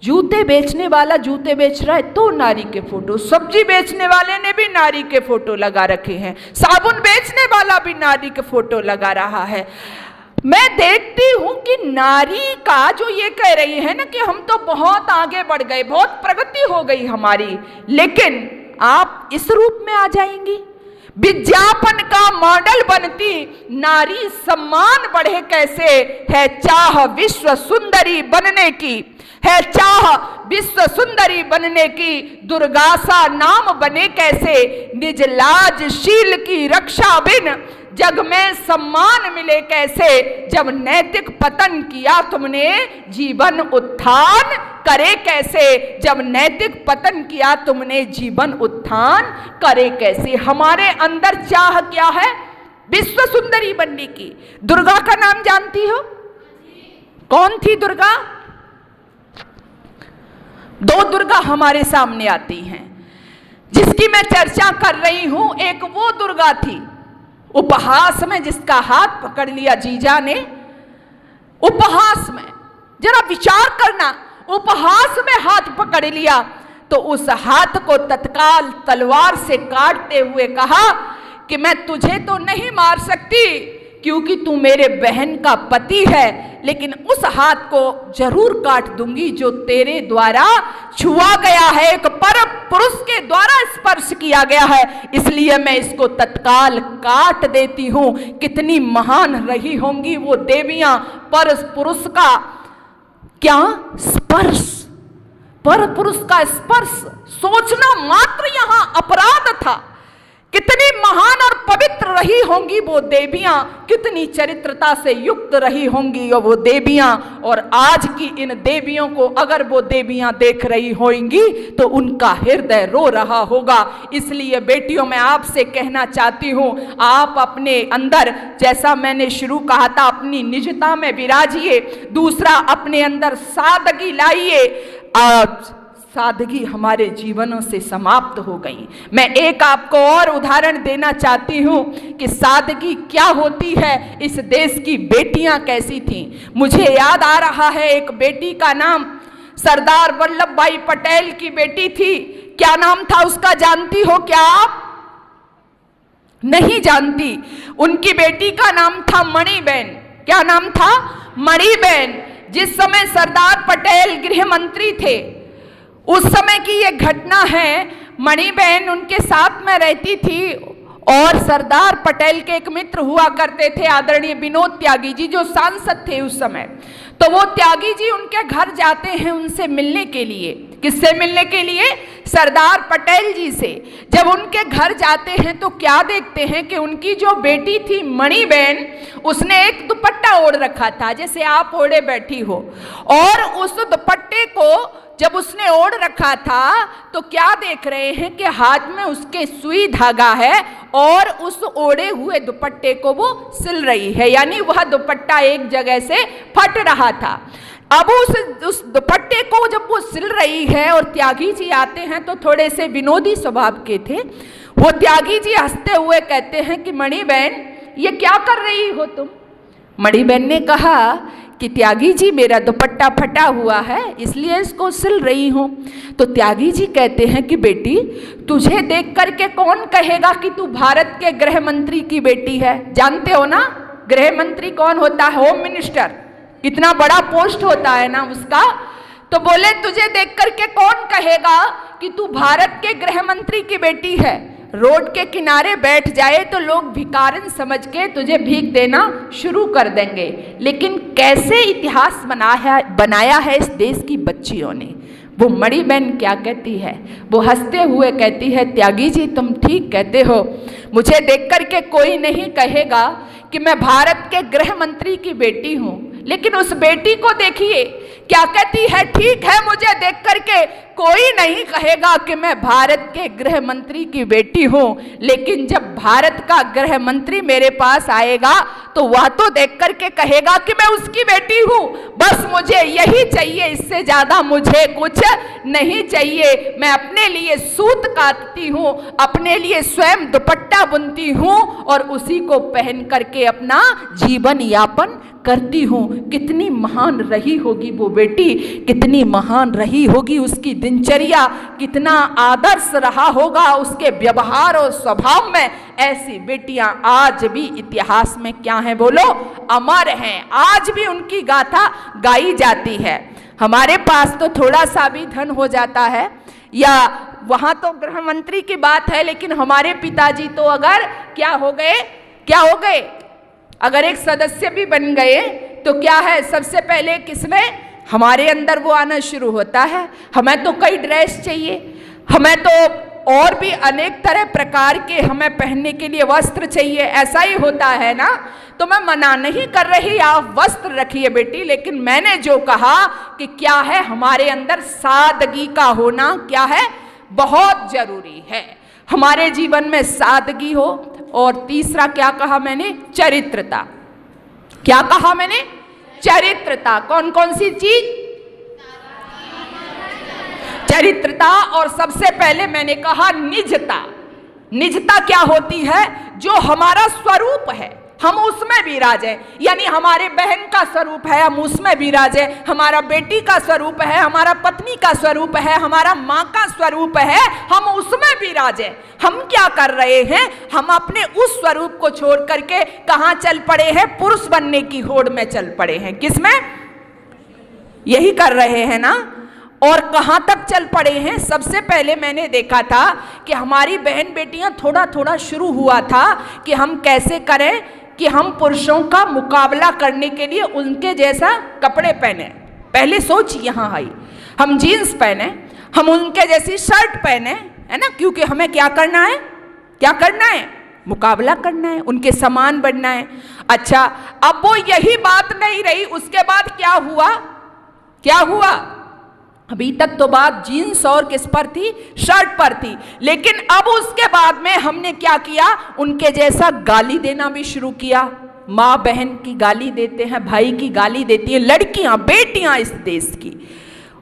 जूते बेचने वाला जूते बेच रहा है तो नारी के फोटो, सब्जी बेचने वाले ने भी नारी के फोटो लगा रखे हैं, साबुन बेचने वाला भी नारी के फोटो लगा रहा है। मैं देखती हूं कि नारी का जो ये कह रही है ना कि हम तो बहुत आगे बढ़ गए, बहुत प्रगति हो गई हमारी, लेकिन आप इस रूप में आ जाएंगी, विज्ञापन का मॉडल बनती, नारी सम्मान बढ़े कैसे। है चाह विश्व सुंदरी बनने की, है चाह विश्व सुंदरी बनने की, दुर्गासा नाम बने कैसे। निज लाज शील की रक्षा बिन जग में सम्मान मिले कैसे, जब नैतिक पतन किया तुमने जीवन उत्थान करे कैसे, जब नैतिक पतन किया तुमने जीवन उत्थान करे कैसे। हमारे अंदर चाह क्या है? विश्व सुंदरी बनने की। दुर्गा का नाम जानती हो? कौन थी दुर्गा? दो दुर्गा हमारे सामने आती हैं, जिसकी मैं चर्चा कर रही हूं। एक वो दुर्गा थी उपहास में, जिसका हाथ पकड़ लिया जीजा ने। उपहास में जरा विचार करना, उपहास में हाथ पकड़ लिया तो उस हाथ को तत्काल तलवार से काटते हुए कहा कि मैं तुझे तो नहीं मार सकती क्योंकि तू मेरे बहन का पति है, लेकिन उस हाथ को जरूर काट दूंगी जो तेरे द्वारा छुआ गया है, एक पर पुरुष के द्वारा स्पर्श किया गया है, इसलिए मैं इसको तत्काल काट देती हूं। कितनी महान रही होंगी वो देवियां। पर पुरुष का क्या स्पर्श, पर पुरुष का स्पर्श सोचना मात्र यहां अपराध था। कितनी महान और पवित्र रही होंगी वो देवियां, कितनी चरित्रता से युक्त रही होंगी वो देवियां। और आज की इन देवियों को अगर वो देवियां देख रही होंगी तो उनका हृदय रो रहा होगा। इसलिए बेटियों, मैं आपसे कहना चाहती हूं, आप अपने अंदर, जैसा मैंने शुरू कहा था, अपनी निजता में विराजिए। दूसरा, अपने अंदर सादगी लाइए। आज सादगी हमारे जीवनों से समाप्त हो गई। मैं एक आपको और उदाहरण देना चाहती हूं कि सादगी क्या होती है, इस देश की बेटियां कैसी थीं। मुझे याद आ रहा है, एक बेटी का नाम सरदार वल्लभ भाई पटेल की बेटी थी। क्या नाम था उसका, जानती हो क्या आप? नहीं जानती। उनकी बेटी का नाम था मणिबेन। क्या नाम था? मणिबेन। जिस समय सरदार पटेल गृह मंत्री थे, उस समय की ये घटना है। मणिबेन उनके साथ में रहती थी और सरदार पटेल के एक मित्र हुआ करते थे, आदरणीय विनोद त्यागी जी, जो सांसद थे उस समय। तो वो त्यागी जी उनके घर जाते हैं उनसे मिलने के लिए। किससे मिलने के लिए? सरदार पटेल जी से। जब उनके घर जाते हैं तो क्या देखते हैं कि उनकी जो बेटी थी मणिबेन, उसने एक दुपट्टा ओढ़ रखा था, जैसे आप ओढ़े बैठी हो। और उस दुपट्टे को जब उसने ओढ़ रखा था तो क्या देख रहे हैं कि हाथ में उसके सुई धागा है और उस ओढ़े हुए दुपट्टे को वो सिल रही है, यानी वह दुपट्टा एक जगह से फट रहा था। अब उस दुपट्टे को जब वो सिल रही है और त्यागी जी आते हैं तो थोड़े से विनोदी स्वभाव के थे। वो त्यागी जी हंसते हुए कहते हैं कि मणिबेन, ये क्या कर रही हो तुम? मणिबेन ने कहा कि त्यागी जी, मेरा दुपट्टा फटा हुआ है इसलिए इसको सिल रही हूं। तो त्यागी जी कहते हैं कि बेटी, तुझे देख करके कौन कहेगा कि तू भारत के गृह मंत्री की बेटी है? जानते हो ना गृह मंत्री कौन होता है? Home minister. कितना बड़ा पोस्ट होता है ना उसका। तो बोले, तुझे देख करके कौन कहेगा कि तू भारत के गृह मंत्री की बेटी है? रोड के किनारे बैठ जाए तो लोग भिखारन समझ के तुझे भीख देना शुरू कर देंगे। लेकिन कैसे इतिहास बनाया है इस देश की बच्चियों ने। वो मणिबेन क्या कहती है? वो हंसते हुए कहती है, त्यागी जी तुम ठीक कहते हो, मुझे देख करके कोई नहीं कहेगा कि मैं भारत के गृह मंत्री की बेटी हूं। लेकिन उस बेटी को देखिए क्या कहती है, ठीक है मुझे देख करके कोई नहीं कहेगा कि मैं भारत के गृह मंत्री की बेटी हूं, लेकिन जब भारत का गृह मंत्री मेरे पास आएगा तो वह तो देख करके कहेगा कि मैं उसकी बेटी हूं। बस मुझे यही चाहिए, इससे ज्यादा मुझे कुछ नहीं चाहिए। मैं अपने लिए सूत काटती हूं, अपने लिए स्वयं दुपट्टा बुनती हूं और उसी को पहन करके अपना जीवन यापन करती हूं। कितनी महान रही होगी वो बेटी, कितनी महान रही होगी उसकी दिनचर्या, कितना आदर्श रहा होगा उसके व्यवहार और स्वभाव में। ऐसी बेटियां आज भी इतिहास में क्या हैं बोलो? अमर हैं। आज भी उनकी गाथा गाई जाती है। हमारे पास तो थोड़ा सा भी धन हो जाता है, या वहां तो गृह मंत्री की बात है, लेकिन हमारे पिताजी तो अगर क्या हो गए, अगर एक सदस्य भी बन गए तो क्या है, सबसे पहले किसमें हमारे अंदर वो आना शुरू होता है, हमें तो कई ड्रेस चाहिए, हमें तो और भी अनेक तरह प्रकार के हमें पहनने के लिए वस्त्र चाहिए, ऐसा ही होता है ना। तो मैं मना नहीं कर रही, आप वस्त्र रखिए बेटी, लेकिन मैंने जो कहा कि क्या है, हमारे अंदर सादगी का होना क्या है, बहुत जरूरी है। हमारे जीवन में सादगी हो। और तीसरा क्या कहा मैंने, चरित्रता। क्या कहा मैंने, चरित्रता। कौन कौन सी चीज, चरित्रता। और सबसे पहले मैंने कहा निजता। निजता क्या होती है, जो हमारा स्वरूप है हम उसमें विराजे, यानी हमारे बहन का स्वरूप है हम उसमें विराजे, हमारा बेटी का स्वरूप है, हमारा पत्नी का स्वरूप है, हमारा माँ का स्वरूप है, हम उसमें विराजे। हम क्या कर रहे हैं, हम अपने उस स्वरूप को छोड़ करके कहाँ चल पड़े हैं, पुरुष बनने की होड़ में चल पड़े हैं। किसमें, यही कर रहे हैं ना। और कहाँ तक चल पड़े हैं। सबसे पहले मैंने देखा था कि हमारी बहन बेटियां थोड़ा थोड़ा शुरू हुआ था कि हम कैसे करें कि हम पुरुषों का मुकाबला करने के लिए उनके जैसा कपड़े पहने। पहले सोच यहाँ आई, हम जीन्स पहने, हम उनके जैसी शर्ट पहने, है ना, क्योंकि हमें क्या करना है, क्या करना है, मुकाबला करना है, उनके समान बनना है। अच्छा, अब वो यही बात नहीं रही, उसके बाद क्या हुआ, क्या हुआ, अभी तक तो बात जीन्स और किस पर थी, शर्ट पर थी, लेकिन अब उसके बाद में हमने क्या किया, उनके जैसा गाली देना भी शुरू किया। माँ बहन की गाली देते हैं, भाई की गाली देती है लड़कियां, बेटियां इस देश की,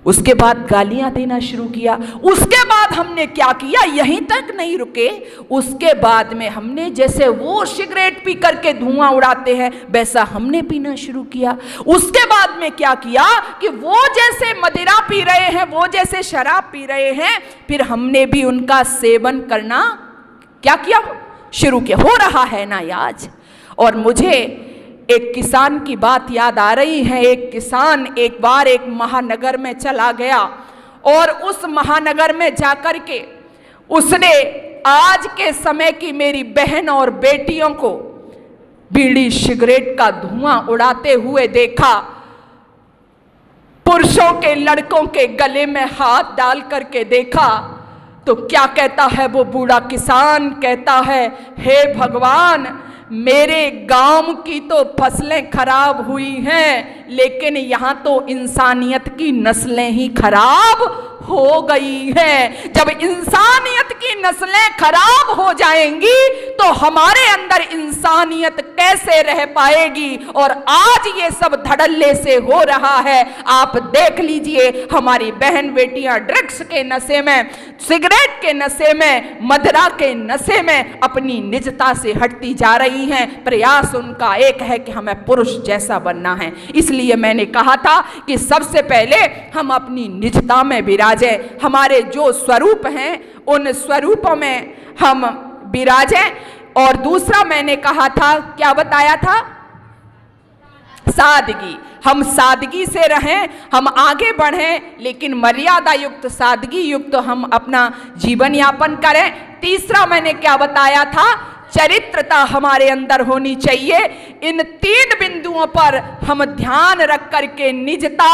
उसके बाद गालियां देना शुरू किया। उसके बाद हमने क्या किया, यहीं तक नहीं रुके, उसके बाद में हमने जैसे वो सिगरेट पी करके धुआं उड़ाते हैं वैसा हमने पीना शुरू किया। उसके बाद में क्या किया कि वो जैसे मदिरा पी रहे हैं, वो जैसे शराब पी रहे हैं, फिर हमने भी उनका सेवन करना क्या किया, शुरू किया। हो रहा है ना आज। और मुझे एक किसान की बात याद आ रही है। एक किसान एक बार एक महानगर में चला गया और उस महानगर में जाकर के उसने आज के समय की मेरी बहन और बेटियों को बीड़ी सिगरेट का धुआं उड़ाते हुए देखा। पुरुषों के, लड़कों के गले में हाथ डाल करके देखा तो क्या कहता है वो बूढ़ा किसान, कहता है, हे भगवान, मेरे गांव की तो फसलें खराब हुई हैं, लेकिन यहाँ तो इंसानियत की नस्लें ही खराब हो गई हैं। जब इंसानियत की नस्लें खराब हो जाएंगी तो हमारे अंदर इंसानियत कैसे रह पाएगी। और आज ये सब धड़ल्ले से हो रहा है। आप देख लीजिए, हमारी बहन बेटियां ड्रग्स के नशे में, सिगरेट के नशे में, मदिरा के नशे में अपनी निजता से हटती जा रही हैं। प्रयास उनका एक है कि हमें पुरुष जैसा बनना है। इसलिए मैंने कहा था कि सबसे पहले हम अपनी निजता में विराजें, हमारे जो स्वरूप हैं उन स्वरूपों में हम विराजें। और दूसरा मैंने कहा था, क्या बताया था, सादगी। हम सादगी से रहें, हम आगे बढ़ें, लेकिन मर्यादा युक्त, सादगी युक्त हम अपना जीवन यापन करें। तीसरा मैंने क्या बताया था, चरित्रता हमारे अंदर होनी चाहिए। इन 3 बिंदुओं पर हम ध्यान रख करके निजता,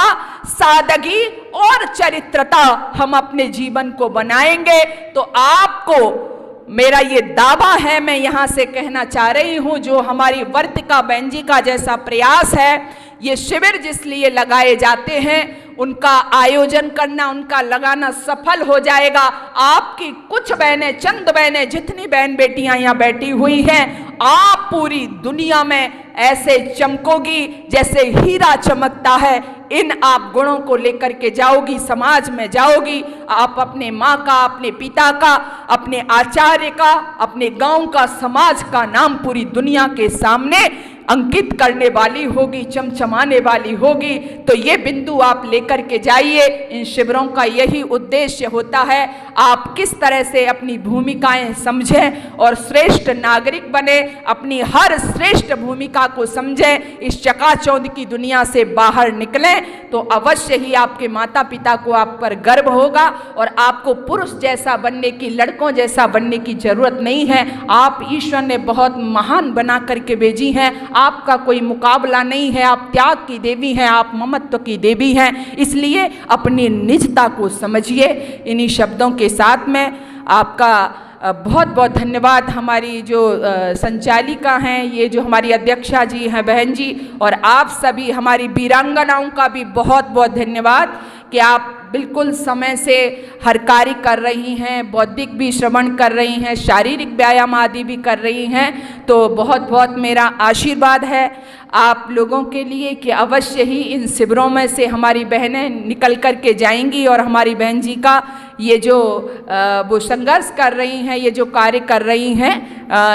सादगी और चरित्रता हम अपने जीवन को बनाएंगे तो आपको, मेरा ये दावा है, मैं यहाँ से कहना चाह रही हूँ, जो हमारी वर्तिका बहन जी का जैसा प्रयास है, ये शिविर जिस लिए लगाए जाते हैं उनका आयोजन करना, उनका लगाना सफल हो जाएगा। आपकी कुछ बहनें, चंद बहनें, जितनी बहन बेटियां यहाँ बैठी हुई हैं, आप पूरी दुनिया में ऐसे चमकोगी जैसे हीरा चमकता है। इन आप गुणों को लेकर के जाओगी, समाज में जाओगी, आप अपने माँ का, अपने पिता का, अपने आचार्य का, अपने गांव का, समाज का नाम पूरी दुनिया के सामने अंकित करने वाली होगी, चमचमाने वाली होगी। तो ये बिंदु आप लेकर के जाइए। इन शिविरों का यही उद्देश्य होता है, आप किस तरह से अपनी भूमिकाएं समझें और श्रेष्ठ नागरिक बने, अपनी हर श्रेष्ठ भूमिका को समझें। इस चकाचौंध की दुनिया से बाहर निकलें तो अवश्य ही आपके माता पिता को आप पर गर्व होगा और आपको पुरुष जैसा बनने की, लड़कों जैसा बनने की जरूरत नहीं है। आप ईश्वर ने बहुत महान बना करके भेजी हैं, आपका कोई मुकाबला नहीं है। आप त्याग की देवी हैं, आप ममत्व की देवी हैं। इसलिए अपनी निजता को समझिए। इन्हीं शब्दों के साथ में आपका बहुत बहुत धन्यवाद। हमारी जो संचालिका हैं, ये जो हमारी अध्यक्षा जी हैं बहन जी, और आप सभी हमारी वीरांगनाओं का भी बहुत बहुत धन्यवाद कि आप बिल्कुल समय से हर कार्य कर रही हैं, बौद्धिक भी श्रवण कर रही हैं, शारीरिक व्यायाम आदि भी कर रही हैं। तो बहुत बहुत मेरा आशीर्वाद है आप लोगों के लिए कि अवश्य ही इन शिविरों में से हमारी बहनें निकल कर के जाएंगी और हमारी बहन जी का ये जो वो संघर्ष कर रही हैं, ये जो कार्य कर रही हैं,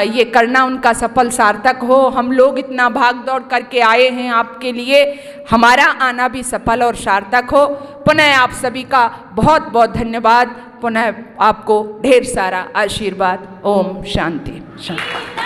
ये करना उनका सफल सार्थक हो। हम लोग इतना भाग दौड़ करके आए हैं आपके लिए, हमारा आना भी सफल और सार्थक हो। पुनः आप सभी का बहुत बहुत धन्यवाद, पुनः आपको ढेर सारा आशीर्वाद। ओम शांति शांति।